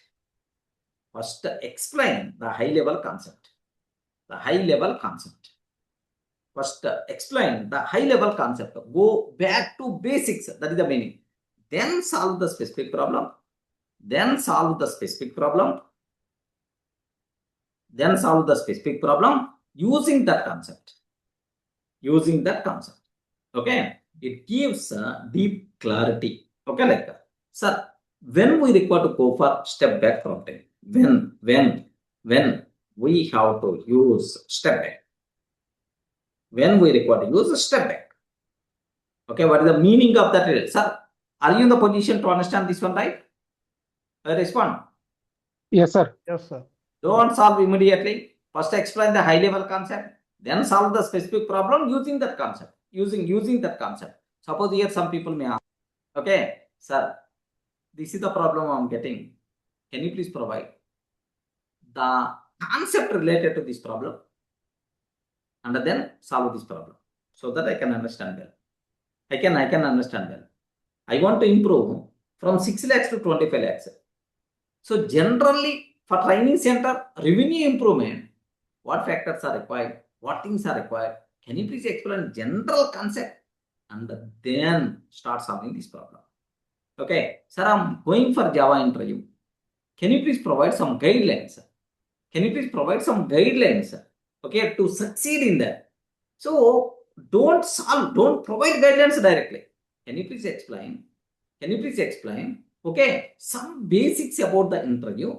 Go back to basics. That is the meaning. Then solve the specific problem. Using that concept. Okay. It gives deep clarity. Okay, like that. Sir, when we require to go for step back prompting, when we have to use step back. When we require to use a step back. Okay, what is the meaning of that? Sir, are you in the position to understand this one, right? Respond. Yes, sir. Don't solve immediately. First explain the high level concept, then solve the specific problem using that concept. Using that concept. Suppose here some people may ask, okay, sir, this is the problem I'm getting. Can you please provide the concept related to this problem and then solve this problem so that I can understand well. I can understand well. I want to improve from 6 lakhs to 25 lakhs. So generally for training center revenue improvement, what factors are required? What things are required? Can you please explain general concept and then start solving this problem? Okay, sir, I'm going for Java interview. Can you please provide some guidelines? Okay, to succeed in that. So don't provide guidelines directly. Can you please explain? Okay, some basics about the interview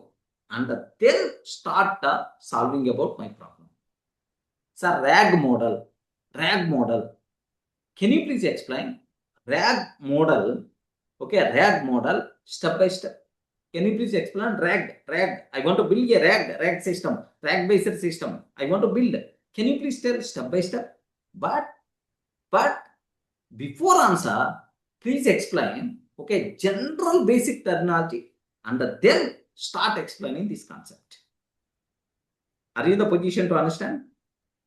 and then start solving about my problem. Sir, RAG model. Can you please explain? RAG model. Okay, RAG model step by step. Can you please explain RAG? I want to build a RAG system, RAG based system. I want to build. Can you please tell step by step? But before answer, please explain, okay, general basic terminology, and then start explaining this concept. Are you in the position to understand?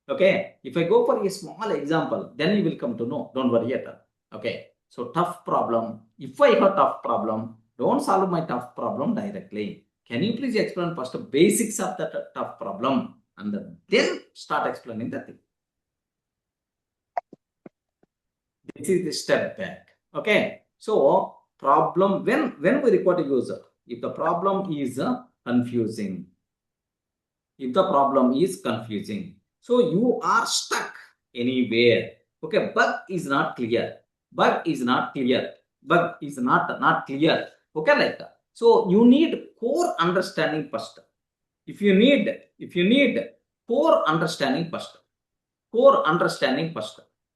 Okay, if I go for a small example, then you will come to know. Don't worry at all. Okay, so tough problem. If I have tough problem, don't solve my tough problem directly. Can you please explain first the basics of the tough problem, and then start explaining the thing. This is the step back. Okay, so problem, when we record a user, if the problem is confusing, so you are stuck anywhere. Okay, bug is not clear. Okay, like that. So you need core understanding first. If you need core understanding first.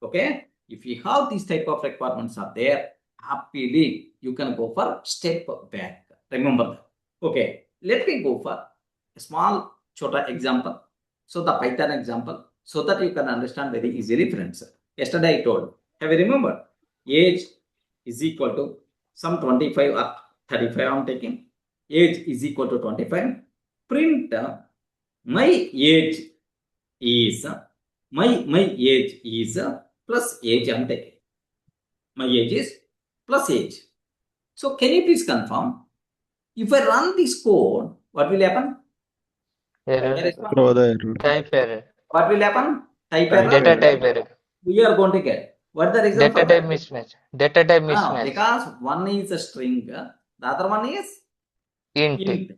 Okay, if you have these type of requirements are there, happily you can go for step back. Remember that. Okay, let me go for a small chota example. So the Python example, so that you can understand very easily, friends. Yesterday I told, have you remembered? Age is equal to some 25 or 35 I am taking. Age is equal to 25. Print my age is plus age I am taking. My age is plus age. So can you please confirm? If I run this code, what will happen? Throw the error. Type error. What will happen? Type error. Data type error. We are going to get. What is the reason Data for type that? mismatch. Data type mismatch. Because one is a string, the other one is int.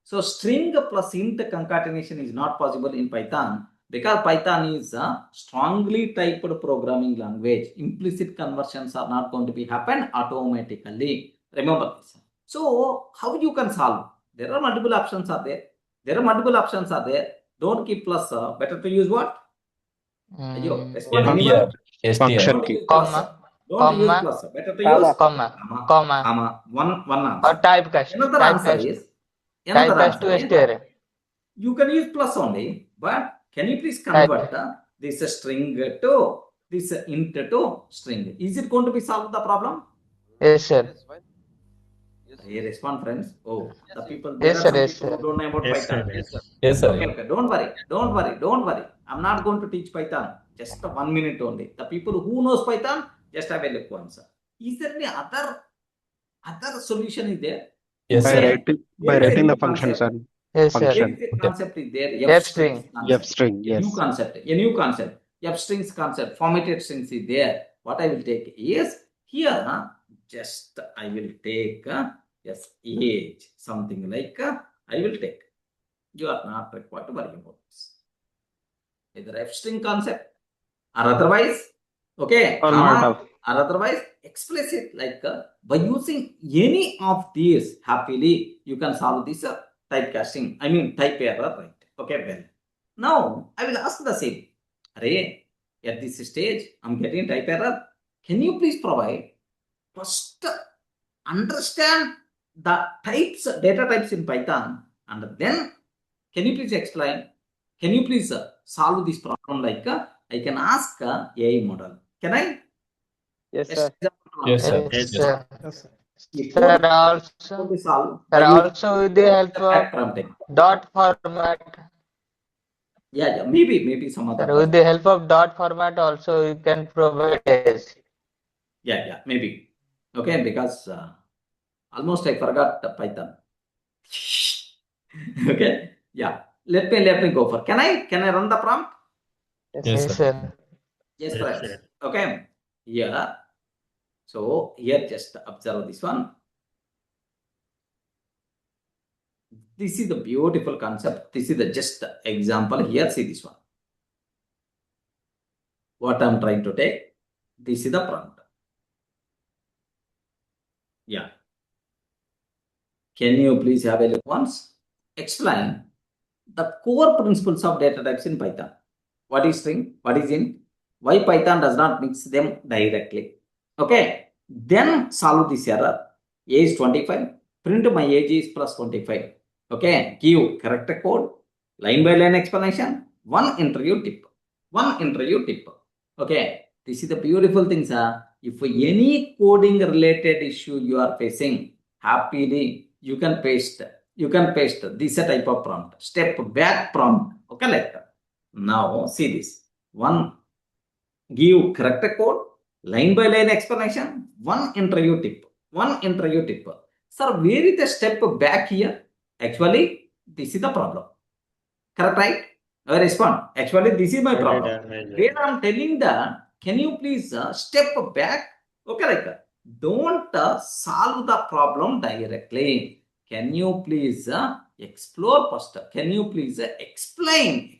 So string plus int concatenation is not possible in Python, because Python is a strongly typed programming language. Implicit conversions are not going to be happen automatically. Remember this. So how you can solve? There are multiple options are there. Don't keep plus. Better to use what? Function key. Don't use plus. Better to use comma. One answer. Or typecast. Another answer is you can use plus only, but can you please convert this string to this int to string? Is it going to be solved the problem? Yes, sir. Hey, respond, friends. Oh, the people. Yes, There sir. are Yes, some people sir. who don't know about Python. Yes, sir. Okay. Don't worry. I'm not going to teach Python. Just 1 minute only. The people who knows Python, just have a look once. Is there any other solution is there? Yes, sir. By writing the function, sir. Yes, sir. There is a concept is there. F string. F string, A yes. new concept. F strings concept. Formatted strings is there. What I will take is here. Just I will take yes, age, something like I will take. You are not required to worry about this. Either F string concept or otherwise, okay, Or not. or otherwise explicit, like by using any of these, happily you can solve this typecasting. I mean type error, right? Okay, well. Now I will ask the same. Array, at this stage, I'm getting type error. Can you please provide first understand the types, data types in Python, and then can you please explain? Can you please solve this problem like I can ask AI model? Can I? Yes, sir. Yes, sir. Yes, sir. If Sir, also with the help of prompting. dot format. Yeah, maybe some other. Sir, with the help of dot format also you can provide this. Yeah, maybe. Okay, because almost I forgot the Python. Okay, yeah. Let me go for. Can I run the prompt? Yes, sir. Yes, friends. Okay. Here. So here just observe this one. This is the beautiful concept. This is the just example. Here, see this one. What I'm trying to take. This is the prompt. Yeah. Can you please have a look once? Explain the core principles of data types in Python. What is string? What is int? Why Python does not mix them directly? Okay. Then solve this error. Age 25. Print my age is plus 25. Okay. Give correct code. Line by line explanation. One interview tip. One interview tip. Okay, this is the beautiful thing, sir. If any coding related issue you are facing, happily you can paste. You can paste this type of prompt, step back prompt. Okay, like that. Now see this one. Give correct code, line by line explanation, one interview tip. One interview tip. Sir, where is the step back here? Actually, this is the problem. Correct, right? I respond. Actually, this is my problem. Where I'm telling that, can you please step back? Okay, like that. Don't solve the problem directly. Can you please explore first? Can you please explain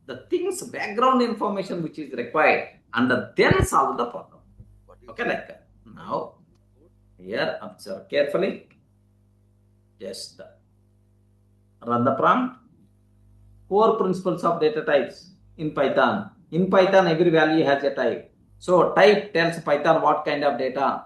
the things, background information which is required, and then solve the problem. Okay, like that. Now, here observe carefully. Just run the prompt. Core principles of data types in Python. In Python, every value has a type. So type tells Python what kind of data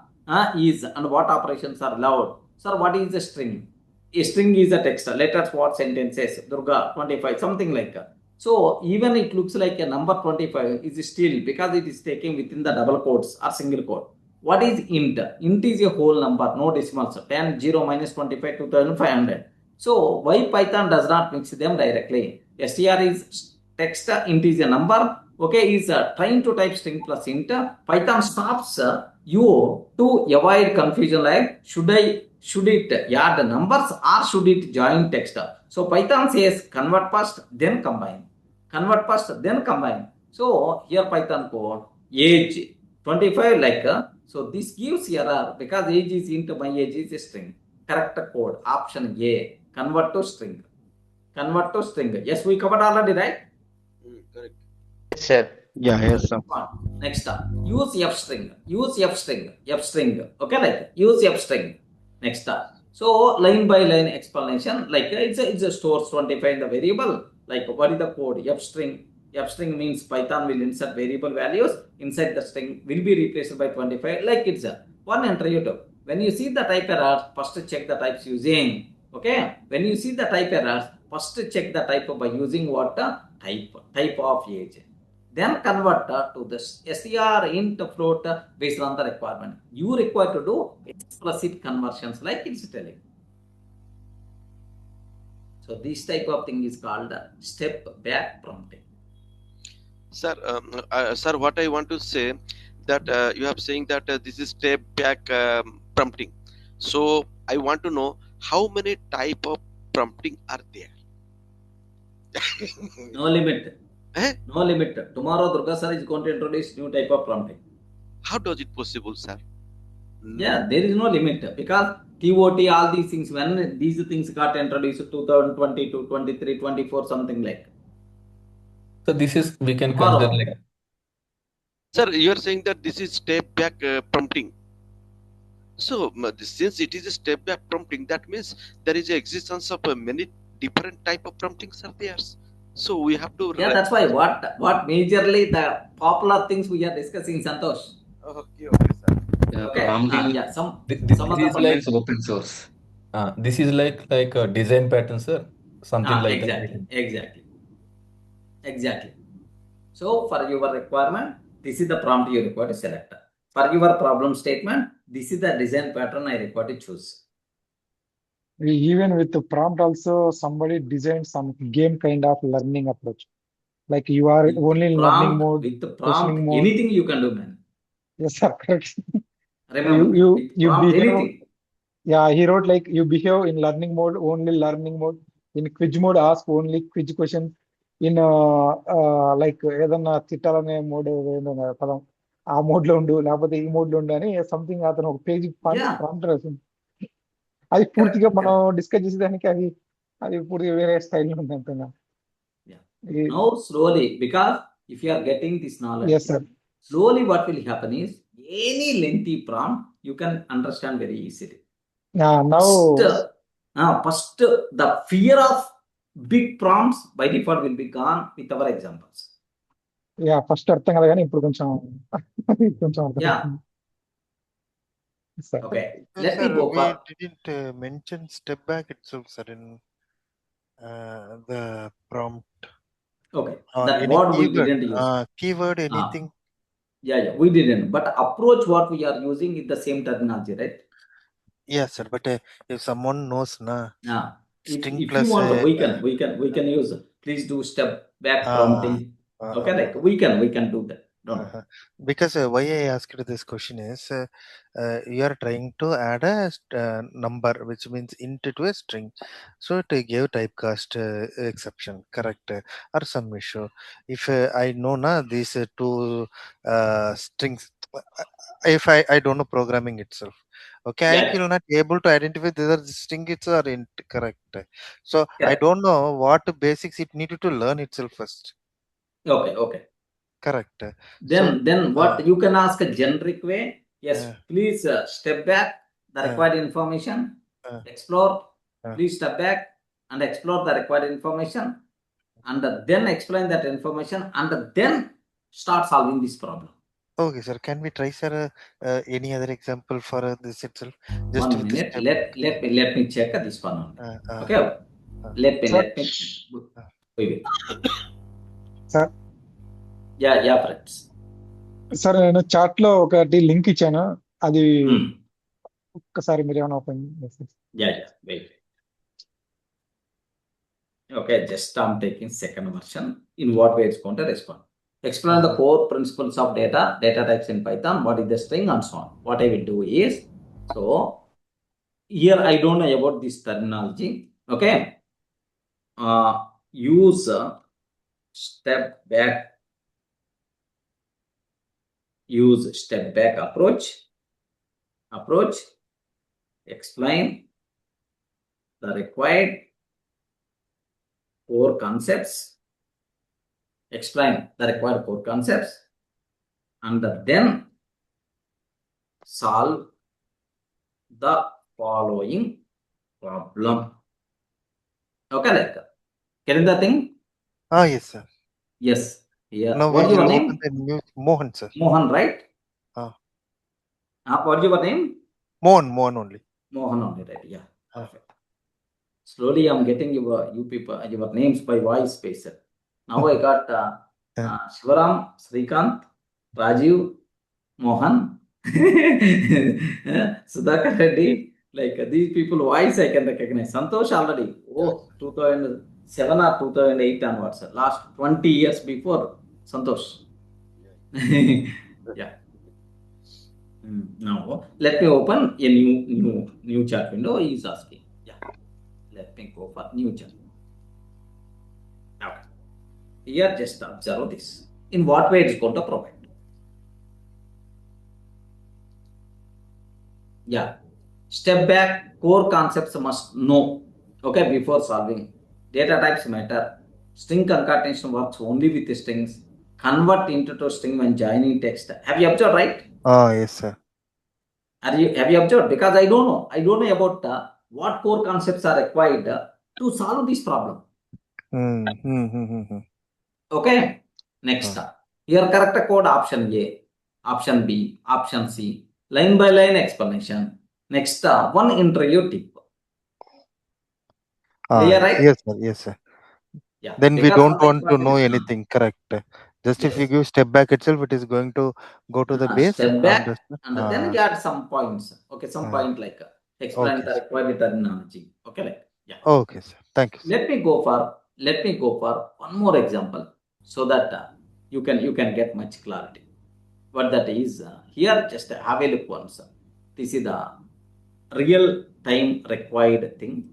is and what operations are allowed. So what is a string? A string is a text. Letters, what sentences? Durga 25, something like that. So even it looks like a number 25 is still, because it is taken within the double quotes or single quote. What is int? Int is a whole number, no decimals. 10, 0, minus 25, 2500. So why Python does not mix them directly? str is text, int is a number. Okay, is trying to type string plus int. Python stops you to avoid confusion, like should it add numbers or should it join text? So Python says convert first, then combine. Convert first, then combine. So here Python code age 25 like so this gives error because age is int, my age is a string. Correct code option A, convert to string. Convert to string. Yes, we covered already, right? Correct. Yes, sir. Yeah, yes, sir. Next use f string. Use f string. F string. Okay, like use f string. Next so line by line explanation, like it's a stores 25 in the variable. Like what is the code? F string. F string means Python will insert variable values inside the string, will be replaced by 25. Like it's one interview. When you see the type errors, first check the types using. Okay, when you see the type errors, first check the type by using what type of age. Then convert to the str int float based on the requirement. You require to do explicit conversions like it's telling. So this type of thing is called step back prompting. Sir, sir, what I want to say that you have saying that this is step back prompting. So I want to know how many type of prompting are there? No limit. No limit. Tomorrow Durga Sir is going to introduce new type of prompting. How does it possible, sir? Yeah, there is no limit because TOT, all these things, when these things got introduced 2022, 23, 24, something like. So this is, we can consider like. Sir, you are saying that this is step back prompting. So since it is a step back prompting, that means there is a existence of many different type of promptings are there. So we have to. Yeah, that's why what majorly the popular things we are discussing, Santosh. Okay, sir. Okay. Yeah, some of the like open source. This is like a design pattern, sir. Something like that. Exactly. So for your requirement, this is the prompt you require to select. For your problem statement, this is the design pattern I require to choose. Even with the prompt also, somebody designed some game kind of learning approach. Like you are with only in learning mode. With the prompt, anything you can do, man. Yes, sir, correct. Remember, you behave. Anything. Yeah, he wrote like you behave in learning mode, only learning mode. In quiz mode, ask only quiz questions. In like ఏదన్నా తిట్టాలనే mode ఏదో పదం ఆ mode లో ఉండు లేకపోతే ఈ mode లో ఉండు అని సంథింగ్ అతను ఒక పేజ్ ప్రాంప్ట్ రాసింది. అది పూర్తిగా మనం డిస్కస్ చేసేదానికి అది పూర్తిగా వేరే స్టైల్ ఉంది అంటున్నా. Now slowly, because if you are getting this knowledge, yes, sir. Slowly what will happen is any lengthy prompt you can understand very easily. Now first the fear of big prompts by default will be gone with our examples. Yeah, first అర్థం కదా కానీ ఇప్పుడు కొంచెం Yeah. Okay, let me go for. We didn't mention step back itself, sir, in the prompt. Okay, Or that any word we keyword, didn't use. keyword, anything. Yeah, we didn't. But approach what we are using is the same terminology, right? Yes, sir. But if someone knows, na, string if plus you want, we can use. Please do step back prompting. Okay, like we can do that. Don't know. Because why I asked this question is you are trying to add a number which means int to a string, so it gave typecast exception, correct, or some issue. If I know na these two strings, if I don't know programming itself, okay, I will not able to identify whether the string is or int, correct. So I don't know what basics it needed to learn itself first. Okay. Correct. Then what you can ask a generic way. Yes, please step back the required information, explore. Please step back and explore the required information, and then explain that information, and then start solving this problem. Okay, sir. Can we try, sir, any other example for this itself? Just 1 minute. Let me check this one only. Okay. Let me. Wait. Sir. Yeah, friends. Sir నేను chat లో ఒకటి link ఇచ్చాను, అది ఒక్కసారి మీరు ఏమైనా open చేస్తారు? Wait. Okay, just I'm taking second version. In what way it's going to respond? Explain the core principles of data types in Python, what is the string and so on. What I will do is, so here I don't know about this terminology. Okay, use step back approach, explain the required core concepts, and then solve the following problem. Okay, like getting the thing? Yes, sir. Yes. Yeah. Now What's your name? Mohan, sir. Mohan, right? What's your name? Mohan only. Mohan only, right? Yeah. Perfect. Slowly I'm getting you people your names by voice space. Now I got Shivaram, Srikant, Rajiv, Mohan, Sudhakar Reddy. Like these people voice I can recognize. Santosh already. 2007 or 2008 onwards. Last 20 years before Santosh. Yeah. Now let me open a new chat window. He is asking. Yeah. Let me go for new chat. Now here just observe this. In what way it's going to provide? Yeah. Step back, core concepts must know. Okay, before solving. Data types matter. String concatenation works only with the strings. Convert into to string when joining text. Have you observed, right? Yes, sir. Have you observed? Because I don't know about what core concepts are required to solve this problem. Okay. Next, here correct code option A, option B, option C, line by line explanation. Next, one interview tip. Clear, right? Yes, sir. Yeah. Then we don't want to know anything, correct? Just if you give step back itself, it is going to go to the base. Step back and then you add some points. Okay, some point like explain the required terminology. Okay, like yeah. Okay, sir. Thank you, sir. Let me go for one more example so that you can get much clarity. What that is here, just have a look once. This is the real time required thing.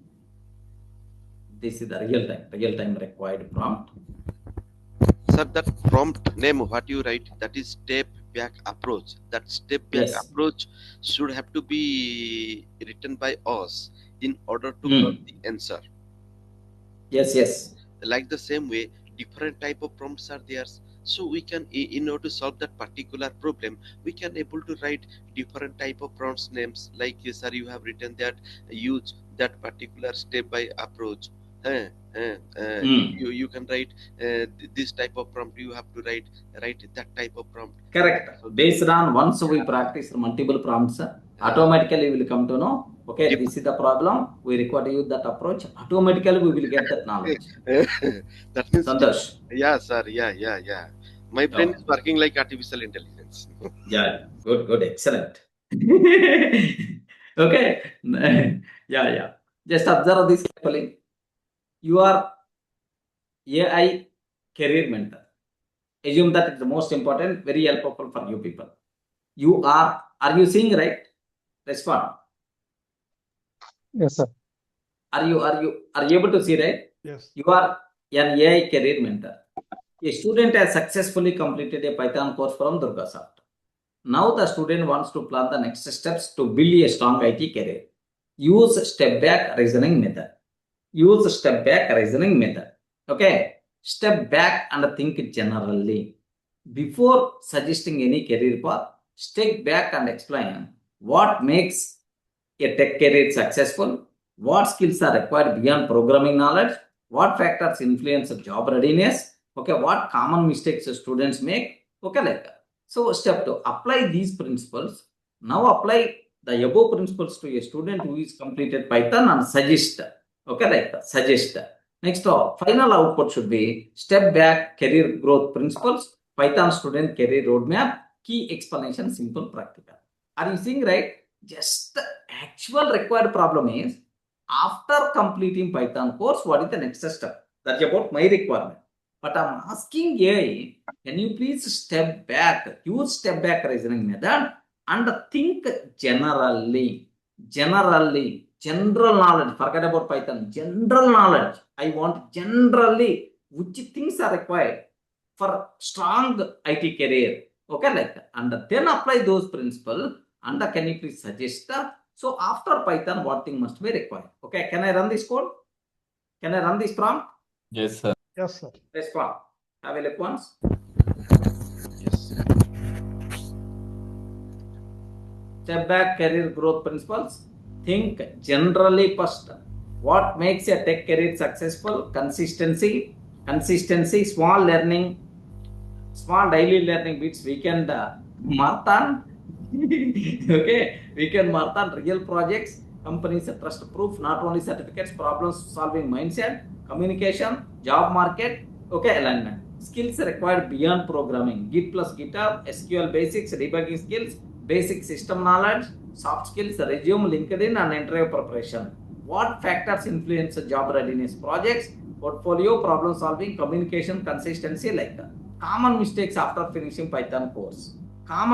This is the real time required prompt. Sir, that prompt name, what you write, that is step back approach. That step back approach should have to be written by us in order to get the answer. Yes. Like the same way, different type of prompts are there. So we can, in order to solve that particular problem, we can able to write different type of prompts names. Like sir, you have written that use that particular step by approach. You can write this type of prompt. You have to write that type of prompt. Correct. Based on once we practice multiple prompts, Automatically we will come to know, okay, this is the problem, we require to use that approach. Automatically we will get that knowledge. That means, Santosh. yeah, sir. Yeah. My brain is working like artificial intelligence. Yeah, good, excellent. Okay. Yeah. Just observe this carefully. You are AI career mentor. Assume that it's the most important, very helpful for you people. You are you seeing right? Respond. Yes, sir. Are you able to see right? Yes. You are an AI career mentor. A student has successfully completed a Python course from DURGASOFT. Now the student wants to plan the next steps to build a strong IT career. Use step-back reasoning method. Okay. Step back and think generally. Before suggesting any career path, step back and explain what makes a tech career successful, what skills are required beyond programming knowledge, what factors influence job readiness, okay, what common mistakes students make, okay, like that. So step 2, apply these principles. Now apply the above principles to a student who is completed Python and suggest, okay, like that, suggest. Next, final output should be step back career growth principles, Python student career roadmap, key explanation, simple practical. Are you seeing right? Just the actual required problem is after completing Python course, what is the next step? That's about my requirement. But I'm asking AI, can you please step back, use step back reasoning method and think generally. General knowledge, forget about Python, general knowledge. I want generally which things are required for strong IT career. Okay, like that. And then apply those principles. And can you please suggest? So after Python, what thing must be required? Okay, can I run this code? Can I run this prompt? Yes, sir. Yes, sir. Respond. Have a look once. Yes. Step back career growth principles. Think generally first. What makes a tech career successful? Consistency, small learning, small daily learning beats weekend marathon. Okay, weekend marathon, real projects, companies trust proof, not only certificates, problem solving mindset, communication, job market, okay, alignment. Skills required beyond programming, Git plus GitHub, SQL basics, debugging skills, basic system knowledge, soft skills, resume, LinkedIn, and interview preparation. What factors influence job readiness? Projects, portfolio, problem solving, communication, consistency, like that. Common mistakes after finishing Python course. I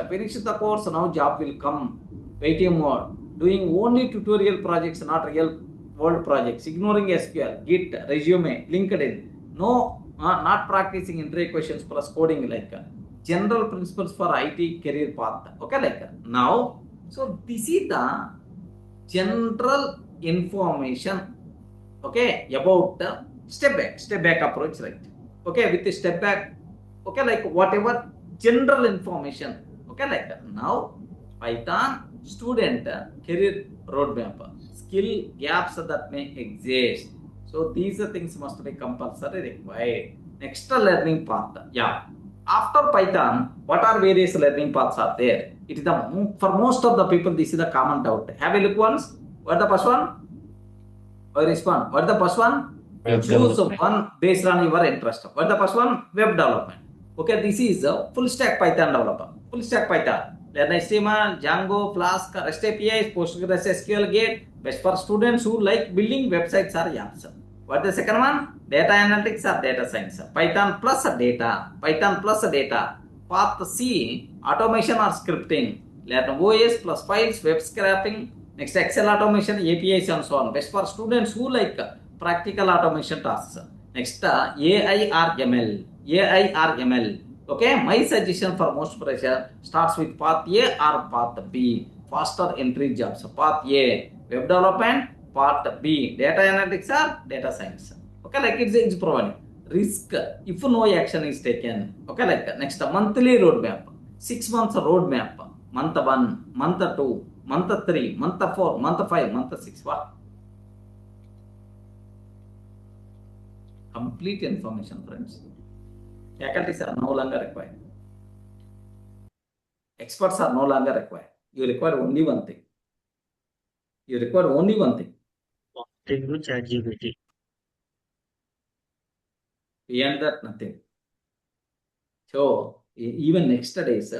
finished the course, now job will come. Waiting mode. Doing only tutorial projects, not real world projects. Ignoring SQL, Git, resume, LinkedIn. No, not practicing interview questions plus coding, like general principles for IT career path. Okay, like now. So this is the general information, okay, about the step back approach, right? Okay, with the step back, okay, like whatever general information, okay, like that. Now Python student career roadmap, skill gaps that may exist. So these things must be compulsory required. Next, learning path. Yeah, after Python, what are various learning paths are there? It is the for most of the people, this is the common doubt. Have a look once. What the first one? Or respond. What the first one? Choose one based on your interest. What the first one? Web development. Okay, this is a full stack Python developer. Full stack Python. Learn HTML, Django, Flask, REST APIs, Postgres SQL Gate. Best for students who like building websites or apps. What the second one? Data analytics or data science. Python plus data. Path C, automation or scripting. Learn OS plus files, web scraping. Next, Excel automation, APIs, and so on. Best for students who like practical automation tasks. Next, AI or ML. Okay, my suggestion for most pressure starts with path A or path B. Faster entry jobs. Path A, web development. Path B, data analytics or data science. Okay, like it's providing. Risk if no action is taken. Okay, like next, monthly roadmap. 6 months roadmap. Month 1, month 2, month 3, month 4, month 5, month 6. What? Complete information, friends. Faculties are no longer required. Experts are no longer required. You require only one thing. You require only one thing. ChatGPT. Beyond that, nothing. So even next days,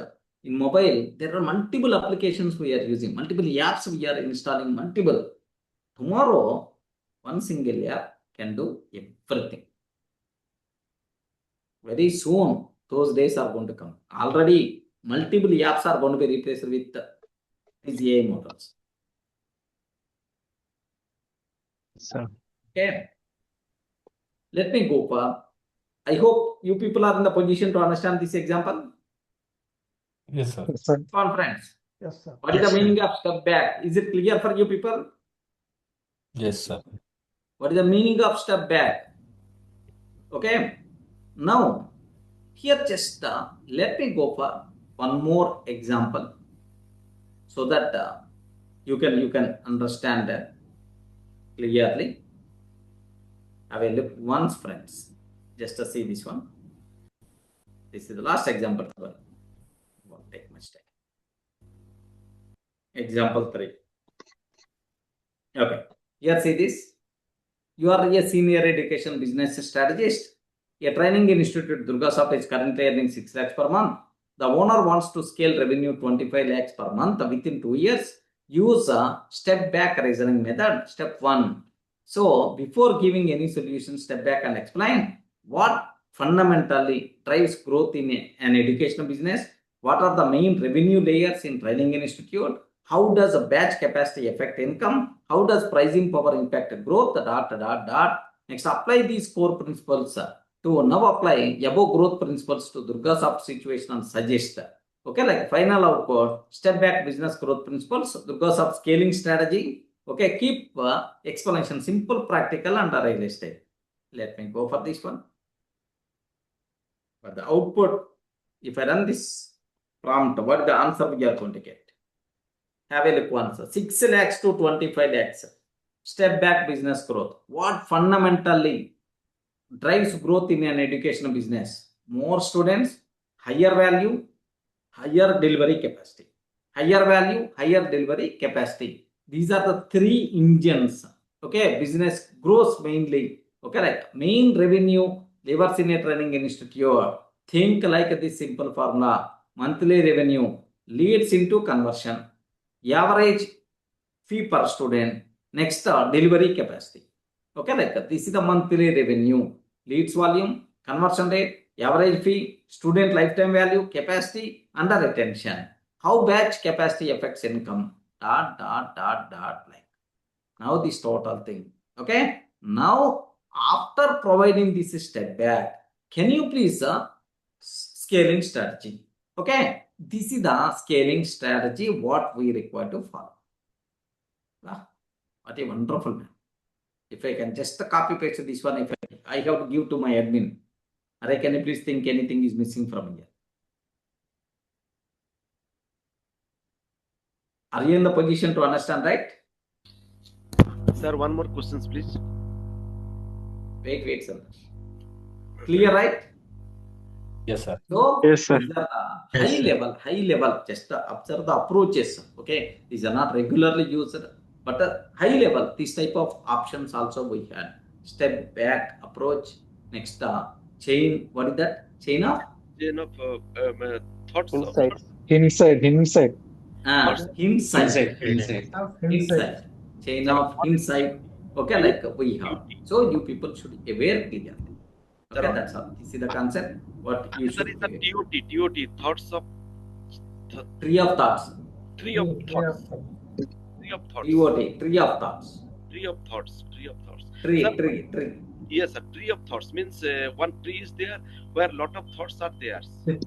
in mobile, there are multiple applications we are using, multiple apps we are installing, multiple. Tomorrow, one single app can do everything. Very soon, those days are going to come. Already, multiple apps are going to be replaced with these AI models. So, Okay. Let me go for. I hope you people are in the position to understand this example. Yes, sir. Yes, sir. Conference. Yes, sir. What is the meaning of step back? Is it clear for you people? Yes, sir. What is the meaning of step back? Okay. Now, here just let me go for one more example so that you can understand clearly. Have a look once, friends. Just to see this one. This is the last example. Won't take much time. Example 3. Okay. Here see this. You are a senior education business strategist. A training institute DURGASOFT is currently earning 6 lakhs per month. The owner wants to scale revenue 25 lakhs per month within 2 years. Use a step back reasoning method. Step 1. So before giving any solution, step back and explain what fundamentally drives growth in an educational business. What are the main revenue layers in training institute? How does a batch capacity affect income? How does pricing power impact growth? Next, apply these core principles to now apply above growth principles to DURGASOFT situation and suggest. Okay, like final output, step back business growth principles, DURGASOFT scaling strategy. Okay, keep explanation simple, practical, and realistic. Let me go for this one. But the output, if I run this prompt, what is the answer we are going to get? Have a look once. 6 lakhs to 25 lakhs. Step back business growth. What fundamentally drives growth in an educational business? More students, higher value, higher delivery capacity. Higher value, higher delivery capacity. These are the 3 engines. Okay, business grows mainly. Okay, like main revenue levers in a training institute. Think like this simple formula. Monthly revenue leads into conversion. Average fee per student. Next, delivery capacity. Okay, like this is the monthly revenue. Leads volume, conversion rate, average fee, student lifetime value, capacity, and retention. How batch capacity affects income. Like. Now this total thing. Okay. Now, after providing this step back, can you please scaling strategy? Okay. This is the scaling strategy what we require to follow. What a wonderful man. If I can just copy paste this one, if I have to give to my admin. Array, can you please think anything is missing from here? Are you in the position to understand, right? Sir, one more questions, please. Wait, sir. Clear, right? Yes, sir. So, yes, sir. these are high level, just observe the approaches. Okay, these are not regularly used, but high level, this type of options also we had. Step back approach. Next, chain, what is that? Chain of Thoughts. Inside. Inside. Chain of insight. Okay, like we have. So you people should be aware clearly. Okay, that's all. This is the concept. What you should be aware. TOT, thoughts of Tree of thoughts. tree of thoughts. TOT, tree of thoughts. Tree of thoughts. Tree. Yes, a tree of thoughts means one tree is there where lot of thoughts are there. And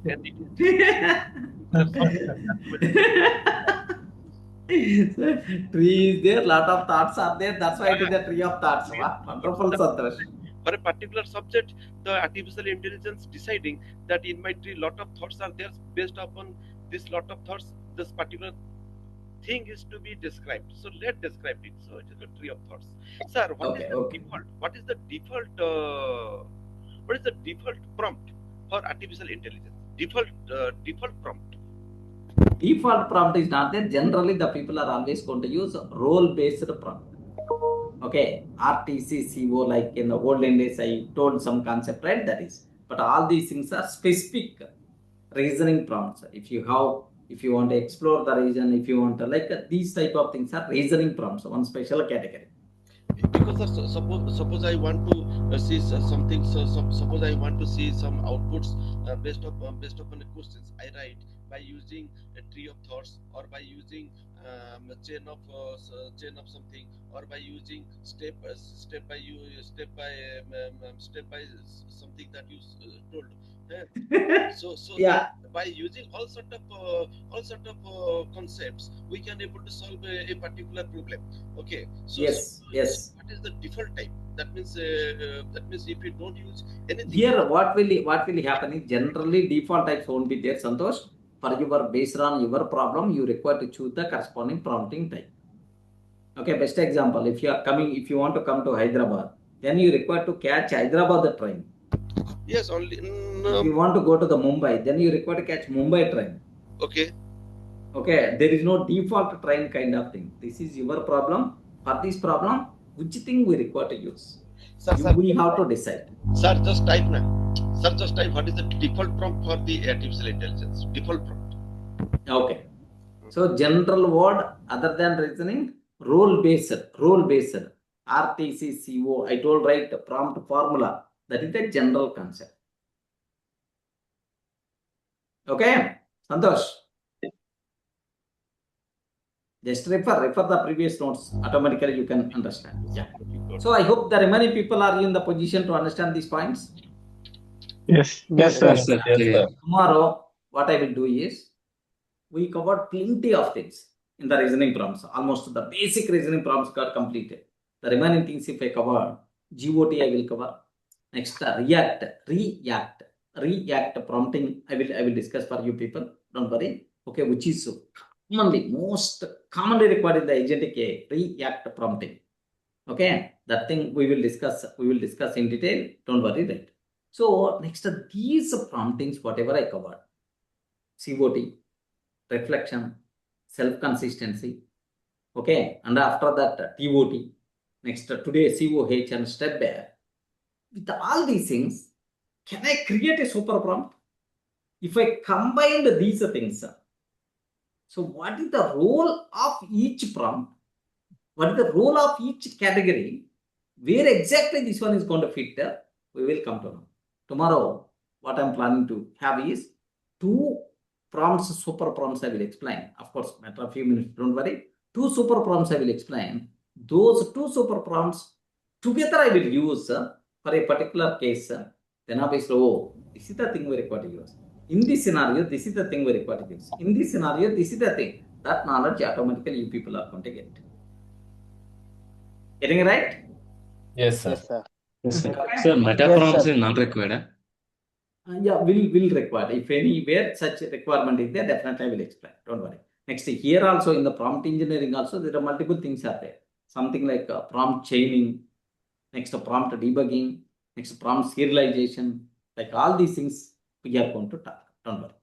Tree is there, lot of thoughts are there. That's why it is a tree of thoughts. Wonderful, Santosh. For a particular subject, the artificial intelligence deciding that in my tree lot of thoughts are there. Based upon this lot of thoughts, this particular thing is to be described. So let's describe it. So it is a tree of thoughts. Sir, what is the default? What is the default prompt for artificial intelligence? Default prompt. Default prompt is not there. Generally, the people are always going to use role-based prompt. Okay, RTCCO, like in the olden days, I told some concept, right? That is, but all these things are specific reasoning prompts. If you want to explore the region, if you want to these type of things are reasoning prompts, one special category. Because suppose I want to see something. Suppose I want to see some outputs based upon the questions I write by using a tree of thoughts, or by using a chain of something, or by using step by something that you told. So Yeah. by using all sort of concepts, we can able to solve a particular problem. Okay. Yes. What is the default type? That means if you don't use anything here, what will happen is generally default types won't be there, Santosh. Based on your problem, you require to choose the corresponding prompting type. Okay, best example, if you want to come to Hyderabad, then you require to catch Hyderabad train. Yes, only. If you want to go to the Mumbai, then you require to catch Mumbai train. Okay. Okay, there is no default train kind of thing. This is your problem. For this problem, which thing we require to use? We have to decide. Sir, just type now. Sir, just type what is the default prompt for the artificial intelligence. Default prompt. Okay. So general word other than reasoning, role-based, RTCCO. I told right, prompt formula. That is the general concept. Okay, Santosh. Just refer the previous notes. Automatically you can understand. Yeah. So I hope the remaining people are in the position to understand these points. Yes, sir. Tomorrow, what I will do is, we covered plenty of things in the reasoning prompts. Almost the basic reasoning prompts got completed. The remaining things, if I cover, GOT I will cover. Next, React prompting I will discuss for you people. Don't worry. Okay, which is most commonly required in the agentic AI, React prompting. Okay, that thing we will discuss in detail. Don't worry, right? So next, these promptings, whatever I covered, COT, reflection, self-consistency, okay, and after that TOT, next today COH and step back. With all these things, can I create a super prompt? If I combined these things, so what is the role of each prompt? What is the role of each category? Where exactly this one is going to fit? We will come to know. Tomorrow, what I'm planning to have is 2 prompts, super prompts I will explain. Of course, matter of few minutes, don't worry. 2 super prompts I will explain. Those 2 super prompts together I will use for a particular case. Then obviously, this is the thing we require to use. In this scenario, this is the thing we require to use. In this scenario, this is the thing. That knowledge automatically you people are going to get. Getting it right? Yes, sir. Sir, meta prompts is not required. Yeah, will require. If anywhere such requirement is there, definitely I will explain. Don't worry. Next, here also in the prompt engineering also, there are multiple things are there. Something like prompt chaining, next prompt debugging, next prompt serialization, like all these things we are going to talk. Don't worry.